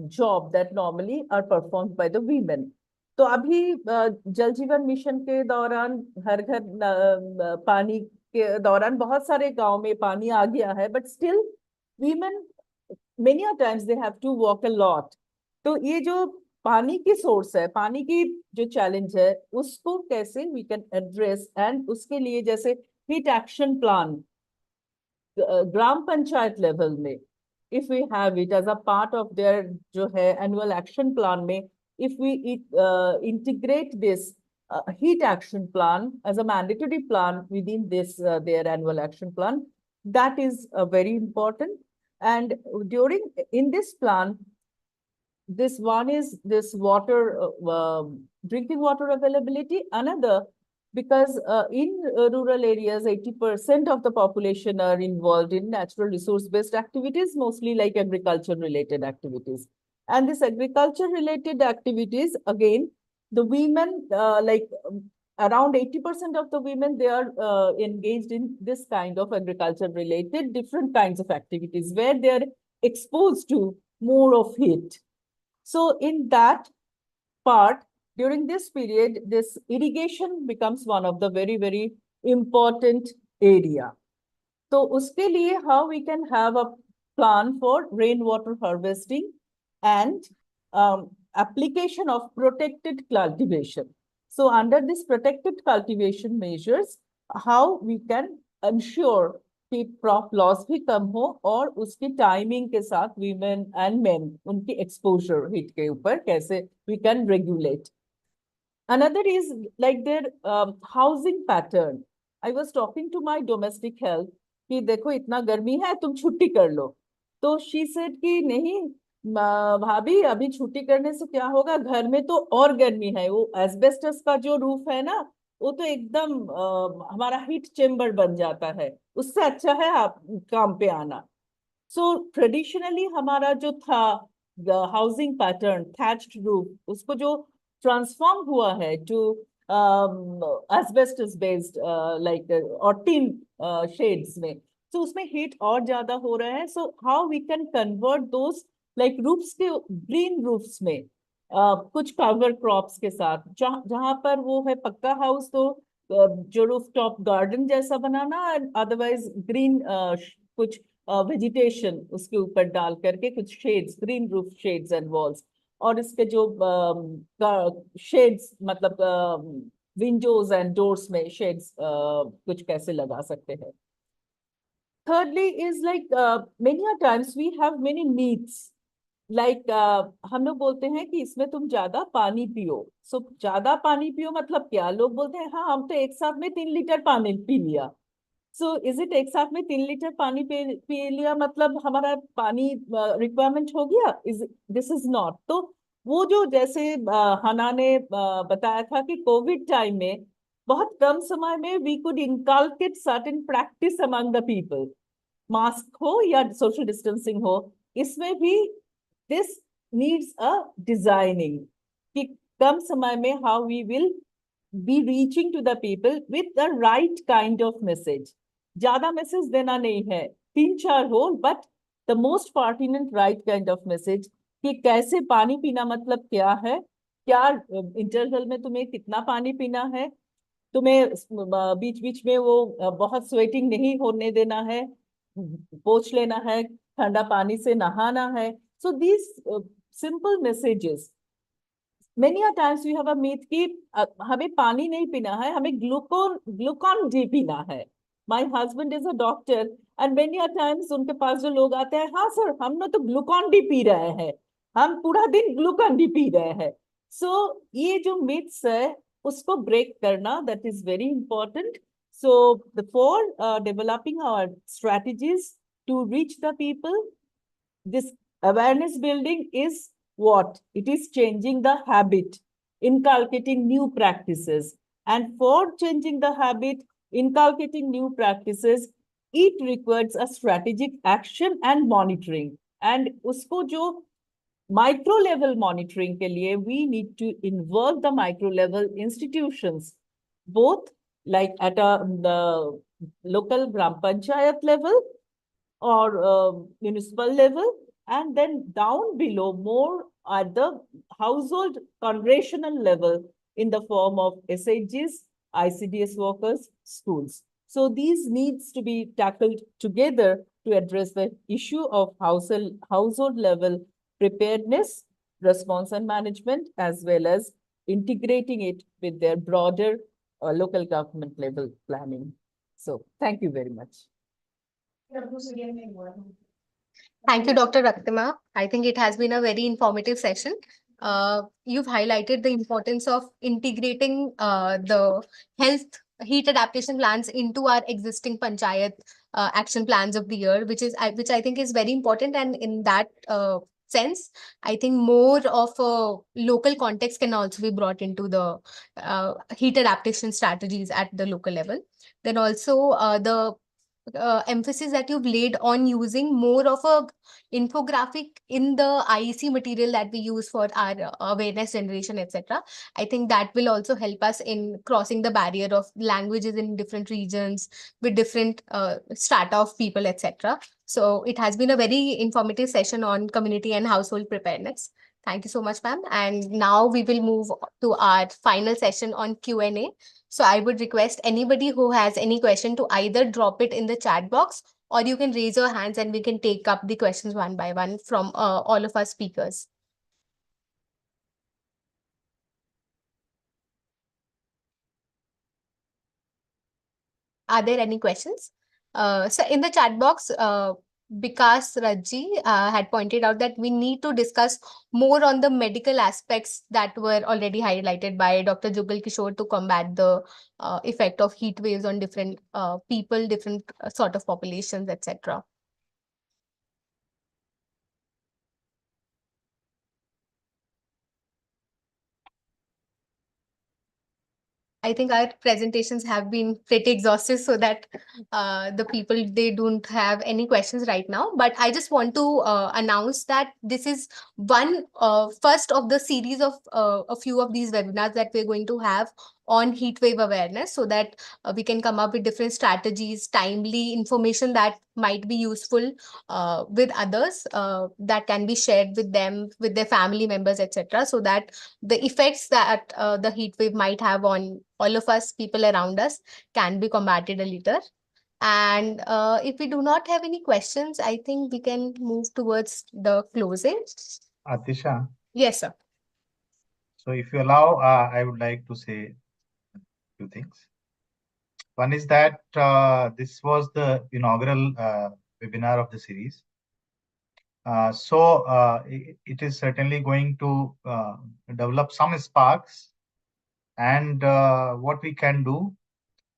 job that normally are performed by the women. तो अभी जल जीवन मिशन के दौरान हर घर पानी के दौरान बहुत सारे गांव में पानी आ गया है, but still women many a times they have to walk a lot. तो ये जो पानी की सोर्स है, पानी की जो चैलेंज है, उसको कैसे we can address, and उसके लिए जैसे heat action plan ग्राम पंचायत लेवल में, if we have it as a part of their जो है annual action plan में, if we integrate this heat action plan as a mandatory plan within this their annual action plan, that is very important. And in this plan, this one is this water, drinking water availability. Another, because in rural areas, 80% of the population are involved in natural resource-based activities, mostly like agriculture-related activities. And this agriculture-related activities, again, the women, around 80% of the women, they are engaged in this kind of agriculture related different kinds of activities where they are exposed to more of heat. So in that part, during this period, this irrigation becomes one of the very, very important area. So uske liye, how we can have a plan for rainwater harvesting and application of protected cultivation. So under this protected cultivation measures, how we can ensure कि crop loss भी कम हो और उसकी timing के साथ women and men उनकी exposure heat के ऊपर कैसे we can regulate. Another is like their housing pattern. I was talking to my domestic health कि देखो इतना गर्मी है तुम छुट्टी कर लो. तो she said कि नहीं भाभी अभी छुट्टी करने से क्या होगा, घर में तो और गर्मी है, वो एस्बेस्टस का जो रूफ है ना वो तो एकदम हमारा हीट चेम्बर बन जाता है, उससे अच्छा है आप काम पे आना. सो ट्रेडिशनली हमारा जो था हाउसिंग पैटर्न थैच्ड रूफ उसको जो ट्रांसफॉर्म हुआ है टू एस्बेस्टस बेस्ड लाइक और टिन शेड्स में, तो उसमें हीट और ज्यादा हो रहा है. So how we can convert those like roofs के ग्रीन रूफ्स में कुछ कवर क्रॉप्स के साथ, जहां पर वो है पक्का हाउस तो जो रूफ टॉप गार्डन जैसा बनाना, अदरवाइज ग्रीन कुछ वेजिटेशन उसके ऊपर डाल करके कुछ shades, green roof shades and walls, और इसके जो शेड्स मतलब विंडोज एंड डोर्स में शेड्स कुछ कैसे लगा सकते हैं. Thirdly is like many a times we have many needs. Like हम लोग बोलते हैं कि इसमें तुम ज्यादा पानी पियो. So ज्यादा पानी पियो मतलब क्या, लोग बोलते हैं हाँ हम तो एक साथ में 3 लीटर पानी पी लिया. So is it एक साथ में 3 लीटर पानी पी लिया मतलब हमारा पानी रिक्वायरमेंट हो गया? This is not. तो वो जो जैसे हना ने बताया था कि कोविड टाइम में बहुत कम समय में we could inculcate certain practice among the people. Mask हो या सोशल डिस्टेंसिंग हो, इसमें भी this needs a designing कि कम समय में how we will be reaching to the people with the right kind of message. ज्यादा मैसेज देना नहीं है, 3-4 हो, but the most pertinent right kind of message कि कैसे पानी पीना मतलब क्या है, क्या इंटरवल में तुम्हें कितना पानी पीना है, तुम्हें बीच बीच में वो बहुत स्वेटिंग नहीं होने देना है, पोंछ लेना है, ठंडा पानी से नहाना है. So these simple messages. Many a times we have a myth कि हमें पानी नहीं पीना है, हमें ग्लूकॉन डी पीना है. My husband is a doctor and many a times उनके पास जो लोग आते हैं, हाँ सर हम ना तो ग्लूकॉन डी पी रहे हैं, हम पूरा दिन ग्लूकॉन डी पी रहे हैं. So ये जो myths है उसको break करना, that is very important. So before developing our strategies to reach the people, this awareness building is what? It is changing the habit, inculcating new practices. And for changing the habit, inculcating new practices, it requires a strategic action and monitoring. And usko jo micro level monitoring ke liye, we need to involve the micro level institutions, both like at the local Gram Panchayat level or municipal level, and then down below more at the household congregational level in the form of SHGs, ICDS workers, schools. So these needs to be tackled together to address the issue of household level preparedness, response and management, as well as integrating it with their broader local government level planning. So thank you very much. Thank you, Dr. Raktima. I think it has been a very informative session. You've highlighted the importance of integrating the health heat adaptation plans into our existing panchayat action plans of the year, which I think is very important. And in that sense, I think more of a local context can also be brought into the heat adaptation strategies at the local level. Then also the emphasis that you've laid on using more of a infographic in the IEC material that we use for our awareness generation, etc. I think that will also help us in crossing the barrier of languages in different regions with different strata of people, etc. So it has been a very informative session on community and household preparedness. Thank you so much, ma'am. And now we will move to our final session on Q&A. So I would request anybody who has any question to either drop it in the chat box, or you can raise your hands and we can take up the questions one by one from all of our speakers. Are there any questions? So in the chat box, Vikas Raji had pointed out that we need to discuss more on the medical aspects that were already highlighted by Dr. Jugal Kishore to combat the effect of heat waves on different people, different sort of populations, etc. I think our presentations have been pretty exhaustive, so that the people, they don't have any questions right now. But I just want to announce that this is one first of the series of a few of these webinars that we're going to have on heat wave awareness, so that we can come up with different strategies, timely information that might be useful with others, that can be shared with them, with their family members, etc., so that the effects that the heat wave might have on all of us, people around us, can be combated a little. And if we do not have any questions, I think we can move towards the closing. Atisha, Yes, sir. so if you allow, I would like to say a few things. One is that this was the inaugural webinar of the series. It is certainly going to develop some sparks, and what we can do,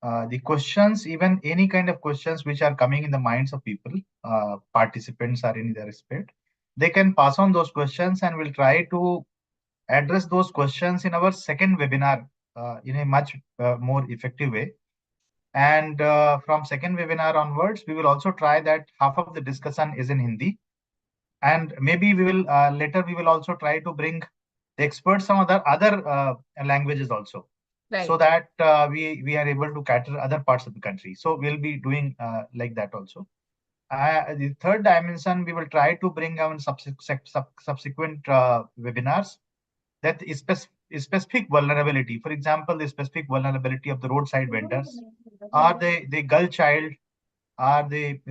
the questions, even any kind of questions which are coming in the minds of people, participants are in their respect, they can pass on those questions, and we'll try to address those questions in our second webinar in a much more effective way. And from second webinar onwards, we will also try that half of the discussion is in Hindi. And maybe we will later we will also try to bring the experts from other languages also, Right. so that we are able to cater other parts of the country. So we'll be doing like that also. The third dimension, we will try to bring on subsequent webinars that is specific vulnerability. For example, the specific vulnerability of the roadside vendors, or the girl child, are they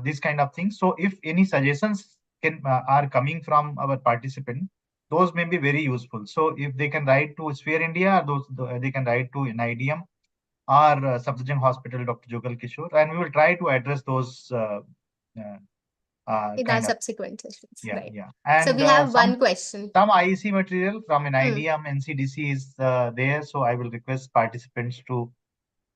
these kind of things. So if any suggestions are coming from our participant, those may be very useful. So if they can write to Sphere India, they can write to NIDM or Safdarjung Hospital, Dr. Jugal Kishore, and we will try to address those uh, In our kind of, subsequent sessions. yeah, Right. yeah. So And we have one question. some IEC material from an Hmm. NIDM NCDC is there, so I will request participants to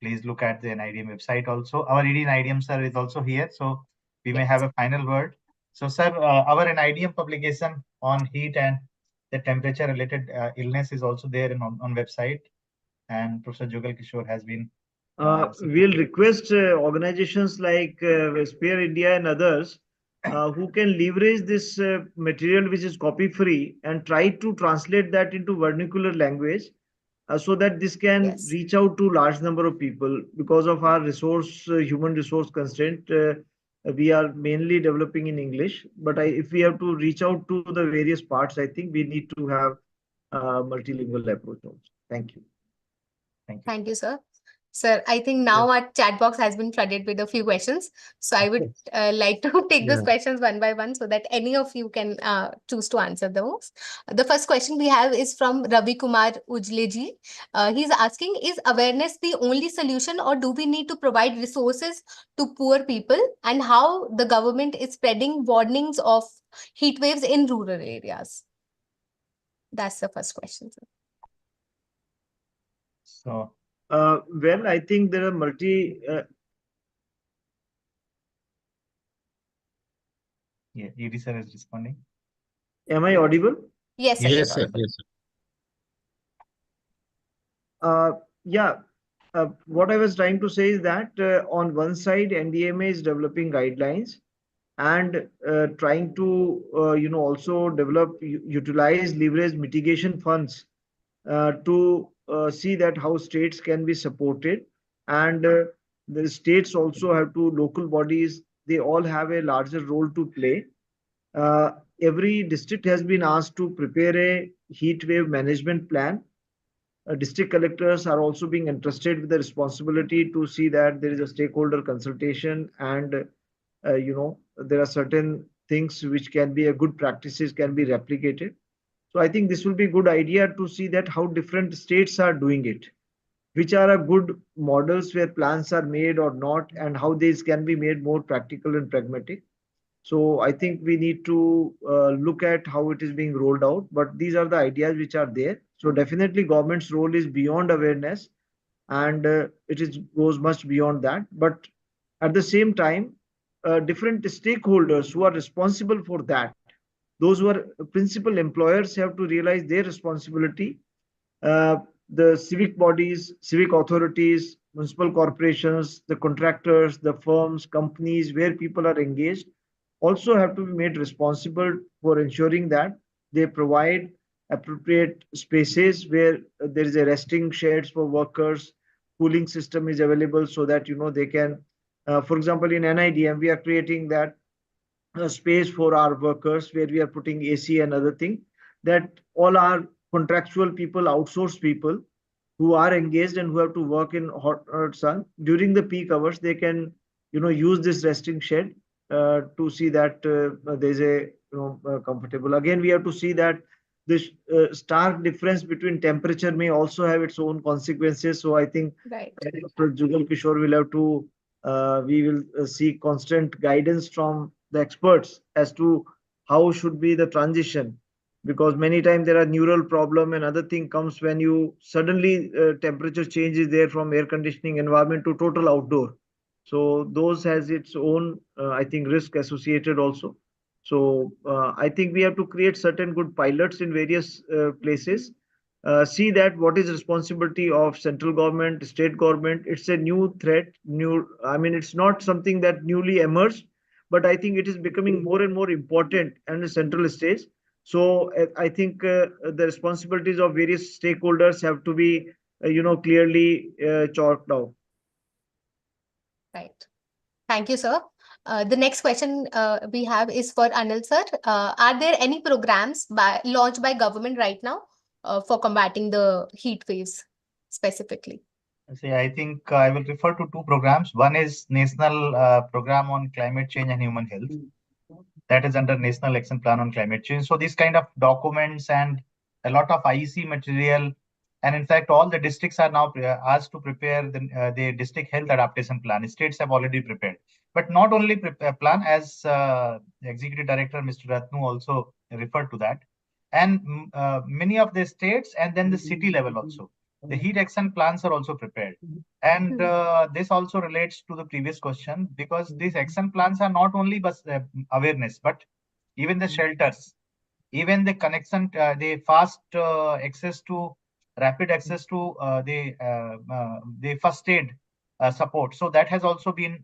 please look at the NIDM website also. Our ED NIDM sir is also here, so we may Yes. have a final word. So sir, our NIDM publication on heat and the temperature related illness is also there on website, and Professor Jugal Kishore has been We'll request organizations like Spare India and others who can leverage this material, which is copy free, and try to translate that into vernacular language, so that this can Yes. reach out to large number of people. Because of our human resource constraint, we are mainly developing in English. But if we have to reach out to the various parts, I think we need to have a multilingual approach also. Thank you. thank you. Thank you, sir. Sir, I think now our chat box has been flooded with a few questions. So I would like to take those Yeah. questions one by one, so that any of you can choose to answer those. The first question we have is from Ravi Kumar Ujleji. He's asking, is awareness the only solution, or do we need to provide resources to poor people? And how the government is spreading warnings of heat waves in rural areas? That's the first question, sir. So Well, I think there are yeah, ED sir is responding. Am I audible? Yes, sir. Yes, you're sir. audible. Yes, sir. Yeah, what I was trying to say is that on one side, NDMA is developing guidelines and trying to also develop utilize leverage mitigation funds to see that how states can be supported, and the states also have to local bodies, they all have a larger role to play. uh, every district has been asked to prepare a heat wave management plan. District collectors are also being entrusted with the responsibility to see that there is a stakeholder consultation, and there are certain things which can be a good practices can be replicated. So I think this will be a good idea to see that how different states are doing it, which are a good models where plans are made or not, and how these can be made more practical and pragmatic. So I think we need to look at how it is being rolled out. But these are the ideas which are there. So definitely, government's role is beyond awareness, and it is goes much beyond that. But at the same time, different stakeholders who are responsible for that, those who are principal employers, have to realize their responsibility. uh, the civic bodies, civic authorities, municipal corporations, the contractors, the firms, companies where people are engaged also have to be made responsible for ensuring that they provide appropriate spaces where there is a resting sheds for workers, cooling system is available so that they can, for example, in NIDM we are creating that space for our workers where we are putting AC and other thing, that all our contractual people, outsourced people who are engaged and who have to work in hot sun during the peak hours, they can use this resting shed to see that there's a comfortable. Again, we have to see that this stark difference between temperature may also have its own consequences. So I think Right. Dr. Jugal Kishore will have to we will seek constant guidance from the experts as to how should be the transition, because many times there are neural problem and other thing comes when you suddenly temperature change is there from air conditioning environment to total outdoor. So those has its own I think risk associated also. So I think we have to create certain good pilots in various places, see that what is responsibility of central government, state government. It's a new threat, new, I mean, it's not something that newly emerged, but I think it is becoming more and more important and the central stage. So I think the responsibilities of various stakeholders have to be, clearly chalked out. Right. Thank you, sir. The next question we have is for Anil sir. Are there any programs launched by government right now for combating the heat waves specifically? See, I think I will refer to two programs. One is National Program on Climate Change and Human Health. That is under National Action Plan on Climate Change. So these kind of documents and a lot of IEC material, and in fact, all the districts are now asked to prepare the district health adaptation plan. States have already prepared, but not only prepare plan, as the Executive Director Mr. Ratnu also referred to that, and many of the states and then the city level also. The heat action plans are also prepared. And this also relates to the previous question, because these action plans are not only awareness, but even the shelters, even the connection, the fast access to, rapid access to the first aid support. So that has also been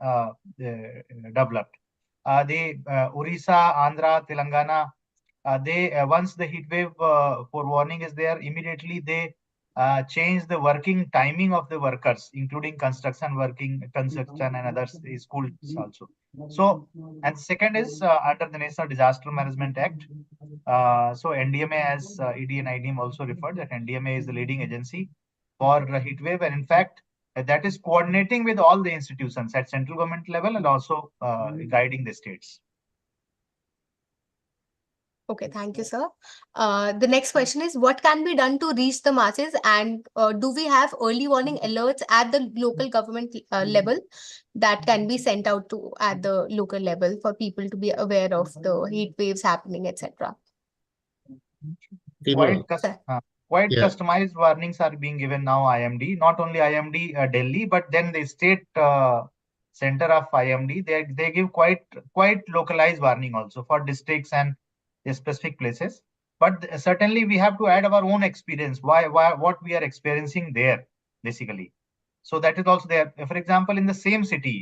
developed. The Orissa, Andhra, Telangana, they once the heat wave forewarning is there, immediately they change the working timing of the workers, including construction and other schools also. So, and second is under the National Disaster Management Act. So NDMA, as ED and IDM also referred, that NDMA is the leading agency for heat wave, and in fact, that is coordinating with all the institutions at central government level and also guiding the states. Okay, thank you, sir. The next question is, what can be done to reach the masses, and do we have early warning alerts at the local government level that can be sent out to at the local level for people to be aware of the heat waves happening, etc.? Quite, Sir. quite Yeah. customized warnings are being given now, IMD, not only IMD Delhi, but then the state center of IMD, they give quite localized warning also for districts and the specific places. But certainly we have to add our own experience, why what we are experiencing there, basically. So that is also there. For example, in the same city,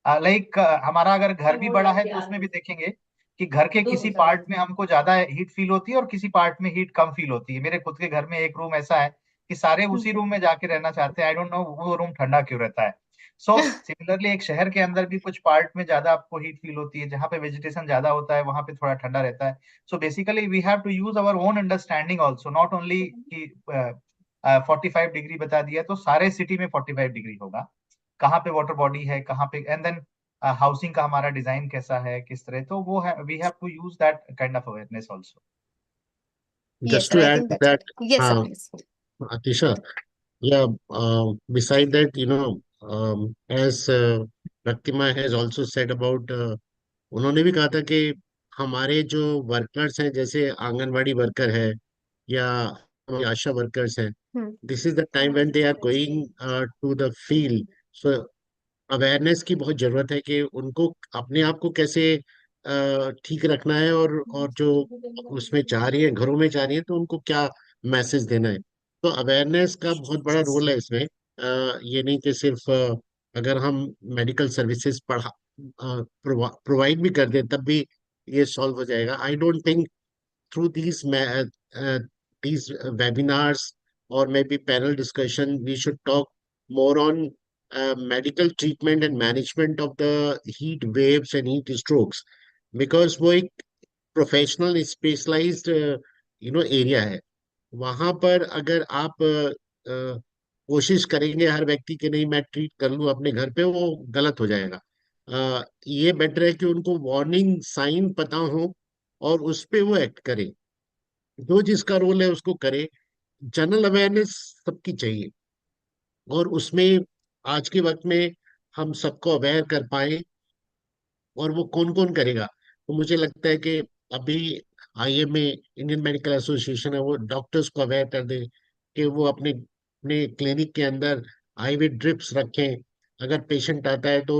हमारा अगर घर भी बड़ा है तो उसमें भी देखेंगे कि घर के किसी पार्ट में हमको ज्यादा हीट फील होती है और किसी पार्ट में हीट कम फील होती है। मेरे खुद के घर में एक रूम ऐसा है कि सारे उसी रूम में जाके रहना चाहते हैं। आई डोंट नो वो रूम ठंडा क्यों रहता है। सो सिमिलरली एक शहर के अंदर भी कुछ पार्ट में ज्यादा आपको हीट फील होती है, जहाँ पे वेजिटेशन ज्यादा होता है वहां पे थोड़ा ठंडा रहता है। So basically we have to use our own understanding also, not only कि 45 डिग्री बता दिया तो सारे सिटी में 45 डिग्री होगा। कहाँ पे वाटर बॉडी है, कहाँ पे, एंड देन हाउसिंग का हमारा डिजाइन कैसा है, किस तरह, तो वो है, we have to use that kind of awareness also. Yes, Just sir. to I add think to that's that, correct. Yes, sir, uh, please. Atisha, yeah, beside that, as Raktima has also said about, उन्होंने भी कहा था कि हमारे जो workers हैं, जैसे anganwadi worker है या आशा वर्कर्स हैं, Hmm. This is the time when they are going to the field. So awareness की बहुत जरूरत है कि उनको अपने आप को कैसे ठीक रखना है, और जो उसमें जा रही है, घरों में जा रही है, तो उनको क्या मैसेज देना है। तो अवेयरनेस का बहुत बड़ा रोल है इसमें। ये नहीं कि सिर्फ अगर हम मेडिकल सर्विसेज पढ़ा प्रोवाइड भी कर दें तब भी ये सॉल्व हो जाएगा। I don't think through these webinars or maybe panel discussion, we should talk more on medical treatment and management of the heat waves and heat strokes, because वो एक प्रोफेशनल स्पेशलाइज्ड एरिया है। वहां पर अगर आप कोशिश करेंगे हर व्यक्ति के नहीं मैं ट्रीट कर लूं अपने घर पे, वो गलत हो जाएगा। ये बेटर है कि उनको वार्निंग साइन पता हो और उस पे वो एक्ट करे, जो जिसका रोल है उसको करे। जनरल अवेयरनेस सबकी चाहिए, और उसमें आज के वक्त में हम सबको अवेयर कर पाए, और वो कौन कौन करेगा। तो मुझे लगता है कि अभी आईएमए, इंडियन मेडिकल एसोसिएशन है, वो डॉक्टर्स को अवेयर कर दे कि वो अपने अपने क्लिनिक के अंदर आईवी ड्रिप्स रखें। अगर पेशेंट आता है तो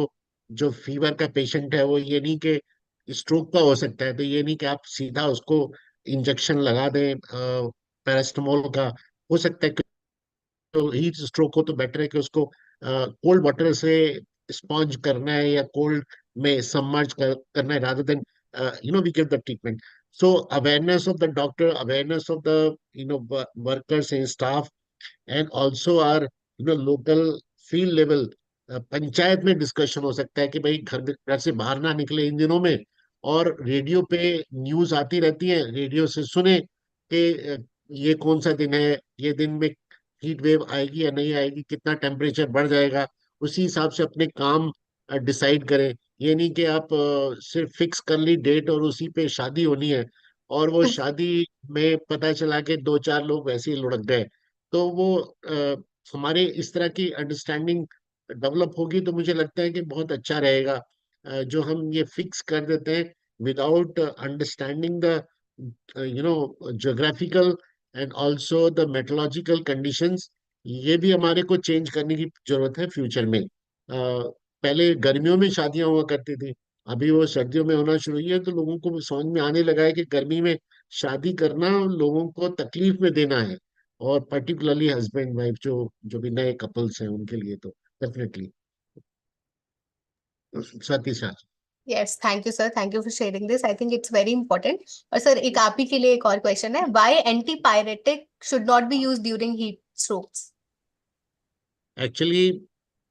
जो फीवर का पेशेंट है, वो ये नहीं कि स्ट्रोक का हो सकता है, तो ये नहीं कि आप सीधा उसको इंजेक्शन लगा दें पैरास्टामोल का। हो सकता है तो हीट स्ट्रोक हो तो बेटर है कि उसको कोल्ड वाटर से स्पॉन्ज करना है या कोल्ड में सबमर्ज करना है, rather than we give the treatment. So awareness of the doctor, awareness of the workers and staff, and also are local field level, panchayat में डिस्कशन हो सकता है कि भाई घर से बाहर ना निकले इन दिनों में, और रेडियो पे न्यूज आती रहती है, रेडियो से सुने कि ये कौन सा दिन है, ये दिन में हीट वेव आएगी या नहीं आएगी, कितना टेम्परेचर बढ़ जाएगा, उसी हिसाब से अपने काम डिसाइड करें। ये नहीं कि आप सिर्फ फिक्स कर ली डेट और उसी पे शादी होनी है, और वो शादी में पता चला कि दो चार लोग वैसे ही लुढ़क गए। तो वो हमारे इस तरह की अंडरस्टैंडिंग डेवलप होगी तो मुझे लगता है कि बहुत अच्छा रहेगा। जो हम ये फिक्स कर देते हैं without understanding the geographical and also the meteorological conditions, ये भी हमारे को चेंज करने की जरूरत है फ्यूचर में। पहले गर्मियों में शादियां हुआ करती थी, अभी वो सर्दियों में होना शुरू हुई है, तो लोगों को समझ में आने लगा है कि गर्मी में शादी करना लोगों को तकलीफ में देना है, और पर्टिकुलरली हस्बैंड वाइफ जो जो भी नए कपल्स हैं उनके लिए तो definitely. Satish. Yes, thank you, sir. Thank you for sharing this. I think it's very important. और सर एक आप ही के लिए एक और क्वेश्चन है, why antipyretic should not be used during heat strokes? Actually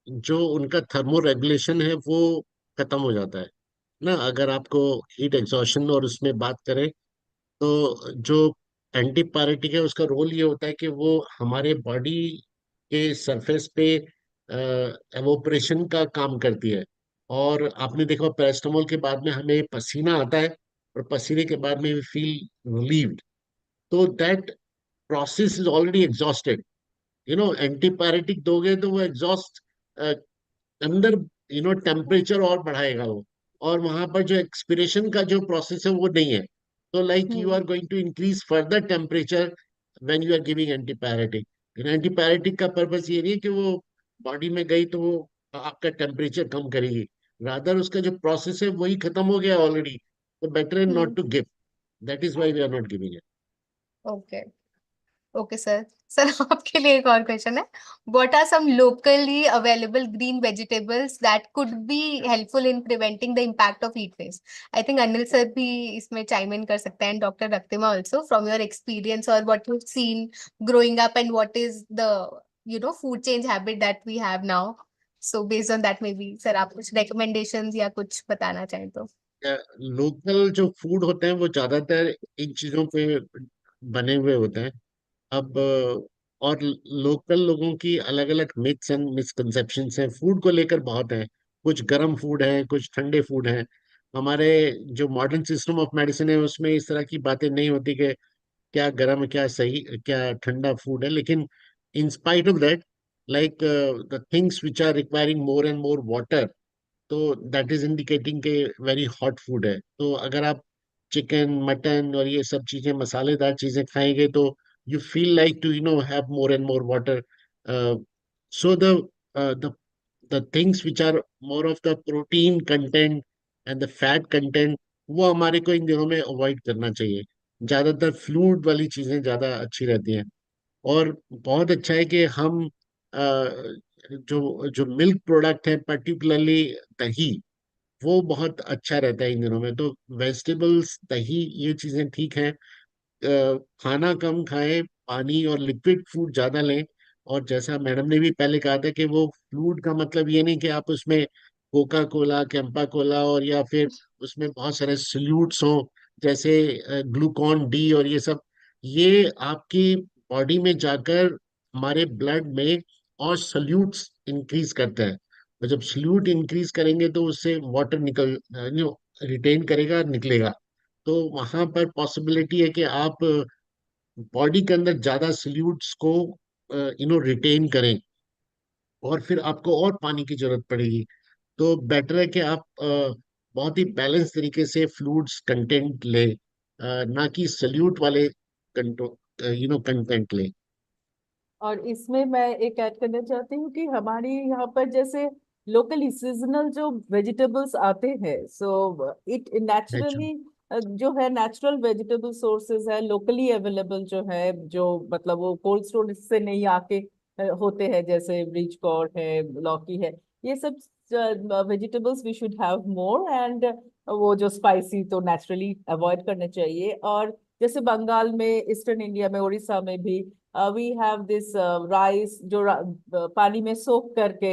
जो उनका थर्मो रेगुलेशन है वो खत्म हो जाता है ना, अगर आपको हीट एग्जॉशन और उसमें बात करें, तो जो एंटीपायरेटिक है उसका रोल ये होता है कि वो हमारे बॉडी के सरफेस पे एवोपरेशन का काम करती है। और आपने देखा पैरास्टामोल के बाद में हमें पसीना आता है, और पसीने के बाद में वी फील रिलीव्ड। तो that process is already exhausted. Antipyretic दोगे तो वो एग्जॉस्ट अंदर टेम्परेचर और बढ़ाएगा वो, और वहां पर जो एक्सपिरेशन का जो प्रोसेस है वो नहीं है। तो like you hmm are going to increase further temperature when you are giving antipyretic. Antipyretic का पर्पस ये नहीं है कि वो बॉडी में गई तो वो आपका टेम्परेचर कम करेगी, रादर उसका जो प्रोसेस है वही खत्म हो गया ऑलरेडी। तो better not hmm to give, that is why we are not giving it. Okay okay sir. Sir आपके लिए एक और क्वेश्चन है। What are some locally available green vegetables that could be helpful in preventing the impact of heat waves? I think Anil sir भी इसमें chime in कर सकते हैं, doctor रक्तिमा also, from your experience or what you've seen growing up and what is the food change habit that we have now. So based on that maybe sir आप कुछ recommendations या कुछ बताना चाहें तो। लोकल जो फूड होते हैं वो ज्यादातर इन चीजों पे बने हुए होते हैं। अब और लोकल लोगों की अलग अलग मिथ्स एंड मिसकंसेप्शंस हैं फूड को लेकर, बहुत है। कुछ गर्म फूड है, कुछ ठंडे फूड है। हमारे जो मॉडर्न सिस्टम ऑफ मेडिसिन है उसमें इस तरह की बातें नहीं होती कि क्या गर्म क्या सही क्या ठंडा फूड है। लेकिन in spite of that, like the things which are requiring more and more water, तो दैट इज इंडिकेटिंग के वेरी हॉट फूड है। तो अगर आप चिकन मटन और ये सब चीजें मसालेदार चीजें खाएंगे तो you feel like to have more and more water. So the things which are more of the protein content and the fat content, वो हमारे को इन दिनों में अवॉइड करना चाहिए। ज्यादातर फ्लूइड वाली चीजें ज्यादा अच्छी रहती हैं। और बहुत अच्छा है कि हम जो जो मिल्क प्रोडक्ट है, पर्टिकुलरली दही, वो बहुत अच्छा रहता है इन दिनों में। तो वेजिटेबल्स, दही, ये चीजें ठीक हैं। खाना कम खाएं, पानी और लिक्विड फूड ज्यादा लें। और जैसा मैडम ने भी पहले कहा था कि वो फ्लूइड का मतलब ये नहीं कि आप उसमें कोका कोला, कैंपा कोला और या फिर उसमें बहुत सारे सल्यूट्स हों, जैसे ग्लूकॉन डी और ये सब। ये आपकी बॉडी में जाकर हमारे ब्लड में और सल्यूट्स इंक्रीज करता है। और जब सल्यूट इंक्रीज करेंगे तो उससे वाटर निकल रिटेन करेगा और निकलेगा। तो वहां पर पॉसिबिलिटी है कि आप बॉडी के अंदर ज्यादा सल्यूट्स को रिटेन करें, और फिर आपको और पानी की जरूरत पड़ेगी। तो बेटर है कि आप बहुत ही बैलेंस तरीके से फ्लूइड्स कंटेंट लें, ना कि सल्यूट वाले कंटेंट लें। और इसमें मैं एक ऐड करना चाहती हूँ कि हमारी यहाँ पर जैसे लोकली सीजनल जो वेजिटेबल्स आते हैं, सो इट अच्छा। नेचुरली जो है नेचुरल वेजिटेबल सोर्सेज है, लोकली अवेलेबल जो है, जो मतलब वो कोल्ड स्टोरेज से नहीं आके होते हैं, जैसे ब्रीच कॉर्ड है, लौकी है, ये सब vegetables we should have more. And वो जो स्पाइसी तो नेचुरली अवॉइड करने चाहिए। और जैसे बंगाल में, ईस्टर्न इंडिया में, उड़ीसा में भी वी हैव दिस राइस जो पानी में सोख करके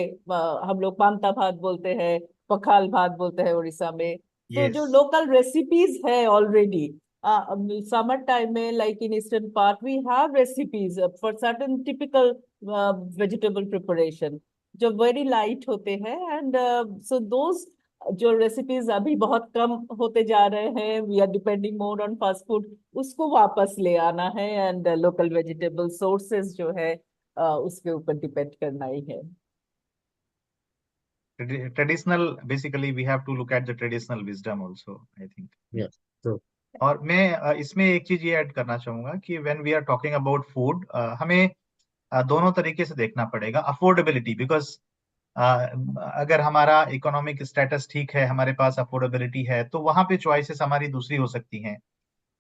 हम लोग पांता भात बोलते हैं, पखाल भात बोलते हैं उड़ीसा में। तो जो यस। लोकल रेसिपीज है ऑलरेडी समर टाइम में, like in eastern part we have recipes for certain typical vegetable preparation जो वेरी लाइट होते हैं। एंड सो दोज जो रेसिपीज अभी बहुत कम होते जा रहे हैं, we are depending more on fast food, उसको वापस ले आना है। एंड लोकल वेजिटेबल सोर्सेज जो है उसके ऊपर डिपेंड करना ही है। Traditional, basically we have to look at the traditional wisdom also, I think. या तो और मैं इसमें एक चीज ये ऐड करना चाहूंगा कि when we are talking about food, हमें दोनों तरीके से देखना पड़ेगा। अफोर्डेबिलिटी, बिकॉज अगर हमारा इकोनॉमिक स्टेटस ठीक है, हमारे पास अफोर्डेबिलिटी है, तो वहां पे चॉइसेस हमारी दूसरी हो सकती हैं।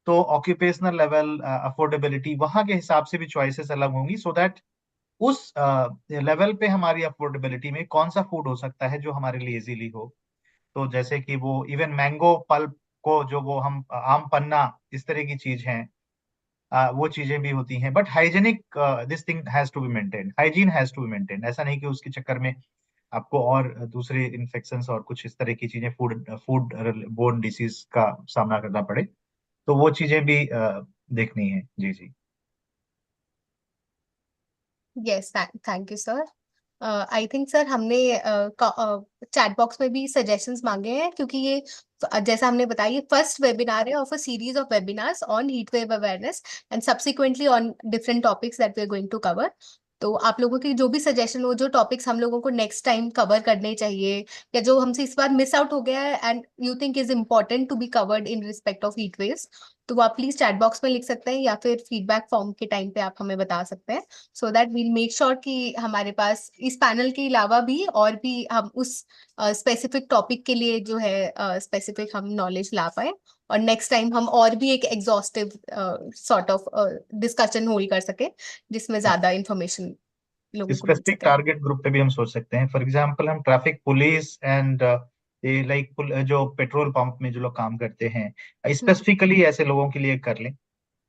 तो ऑक्यूपेशनल लेवल, अफोर्डेबिलिटी, वहां के हिसाब से भी चॉइसेस अलग होंगी, सो दैट उस लेवल पे हमारी अफोर्डेबिलिटी में कौन सा फूड हो सकता है जो हमारे लिए इजीली हो। तो जैसे कि वो इवन मैंगो पल्प को, जो वो हम आम पन्ना, इस तरह की चीज हैं, वो चीजें भी होती हैं। But hygienic, this thing has to be maintain, hygiene has to be maintain. ऐसा नहीं कि उसके चक्कर में आपको और दूसरे इन्फेक्शंस और कुछ इस तरह की चीजें, फूड फूड बोर्न डिसीज का सामना करना पड़े। तो वो चीजें भी देखनी है। जी जी। Yes, thank you sir. I think sir हमने चैट बॉक्स में भी सजेशंस मांगे हैं, क्योंकि ये जैसा हमने बताया ये फर्स्ट वेबिनार है of a series of webinars on heat wave awareness and subsequently on different topics that we are going to cover. तो आप लोगों की जो भी सजेशन हो, जो टॉपिक्स हम लोगों को नेक्स्ट टाइम कवर करने चाहिए, या जो हमसे इस बार मिस आउट हो गया है and you think is important to be covered in respect of heat waves, तो वो आप प्लीज चैट बॉक्स में लिख सकते हैं या फिर फीडबैक फॉर्म के टाइम पे आप हमें बता सकते हैं, so that we'll make sure कि हमारे पास इस पैनल के अलावा भी और भी हम उस स्पेसिफिक टॉपिक के लिए जो है स्पेसिफिक हम नॉलेज ला पाए और नेक्स्ट टाइम हम और भी एक exhaustive sort of discussion hold कर सके जिसमें ज्यादा इंफॉर्मेशन लोगों को मिल स्पेसिफिक सके। टारगेट ग्रुप पे भी हम सोच सकते हैं। फॉर एग्जांपल हम ट्रैफिक पुलिस एंड ये लाइक जो पेट्रोल पंप में जो लोग काम करते हैं, स्पेसिफिकली ऐसे लोगों के लिए कर लें।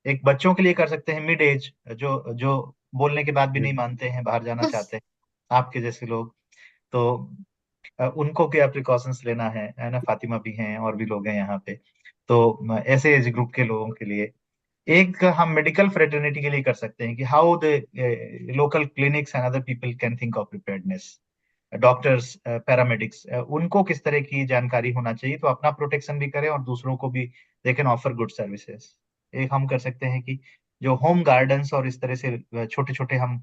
एक बच्चों के लिए कर सकते हैं, मिड एज, जो जो बोलने के बाद भी नहीं मानते हैं, बाहर जाना चाहते हैं, आपके जैसे लोग। तो उनको क्या प्रिकॉशंस लेना है ना। फातिमा भी हैं और भी लोग हैं यहाँ पे। तो ऐसे एज ग्रुप के लोगों के लिए एक हम मेडिकल फ्रेटर्निटी के लिए कर सकते हैं कि how the local clinics and other people can think of preparedness. Doctors, paramedics, उनको किस तरह की जानकारी होना चाहिए तो अपना प्रोटेक्शन भी करें और दूसरों को भी they can offer good services. एक हम कर सकते हैं कि जो होम गार्डन्स और इस तरह से छोटे छोटे हम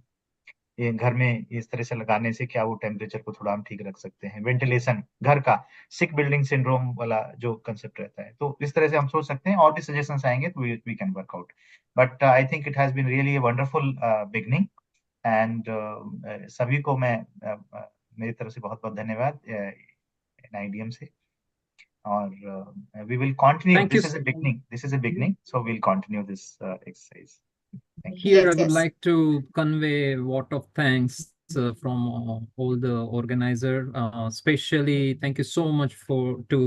ये घर में इस तरह से लगाने से क्या वो टेम्परेचर को थोड़ा हम ठीक रख सकते हैं। वेंटिलेशन घर का, सिक बिल्डिंग सिंड्रोम वाला जो कंसेप्ट रहता है, तो इस तरह से हम सोच सकते हैं। और भी सजेशंस आएंगे तो we can work out. But I think it has been really wonderful beginning and सभी को मैं मेरी तरफ से बहुत बहुत धन्यवाद एनआईडीएम से। और we will continue, Thank you. This is a beginning, so we'll continue this exercise. Thank you. Here, I Yes, would yes. like to convey a vote of thanks from all the organizer. Especially, thank you so much to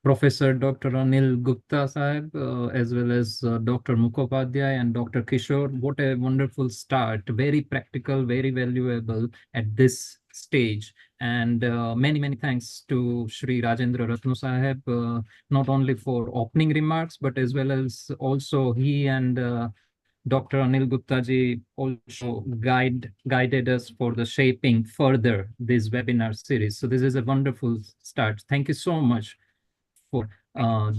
Professor Dr. Anil Gupta Sahib, as well as Dr. Mukhopadhyay and Dr. Kishore. What a wonderful start! Very practical, very valuable at this stage. And many thanks to Shri Rajendra Ratnu Sahib, not only for opening remarks, but as well as also he and Dr. Anil Gupta ji also guided us for the shaping further this webinar series. So this is a wonderful start. Thank you so much for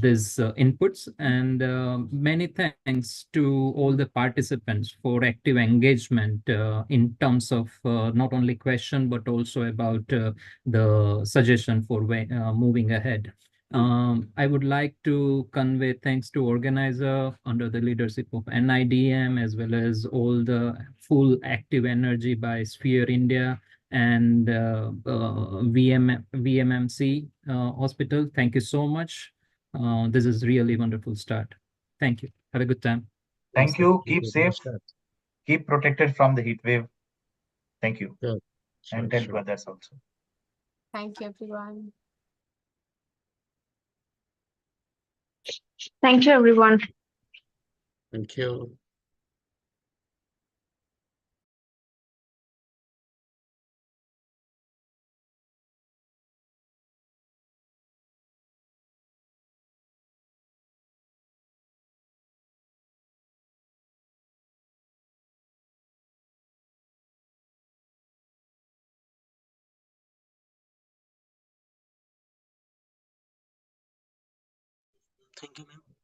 these inputs, and many thanks to all the participants for active engagement in terms of not only question but also about the suggestion for moving ahead. I would like to convey thanks to organizer under the leadership of NIDM, as well as all the full active energy by Sphere India and VMMC Hospital. Thank you so much. This is really wonderful start. Thank you. Have a good time. Thank you. Keep safe. Keep protected from the heat wave. Thank you. Sure, And sure, tell sure. to others also. Thank you, everyone. Thank you, everyone. Thank you. Thank you, ma'am.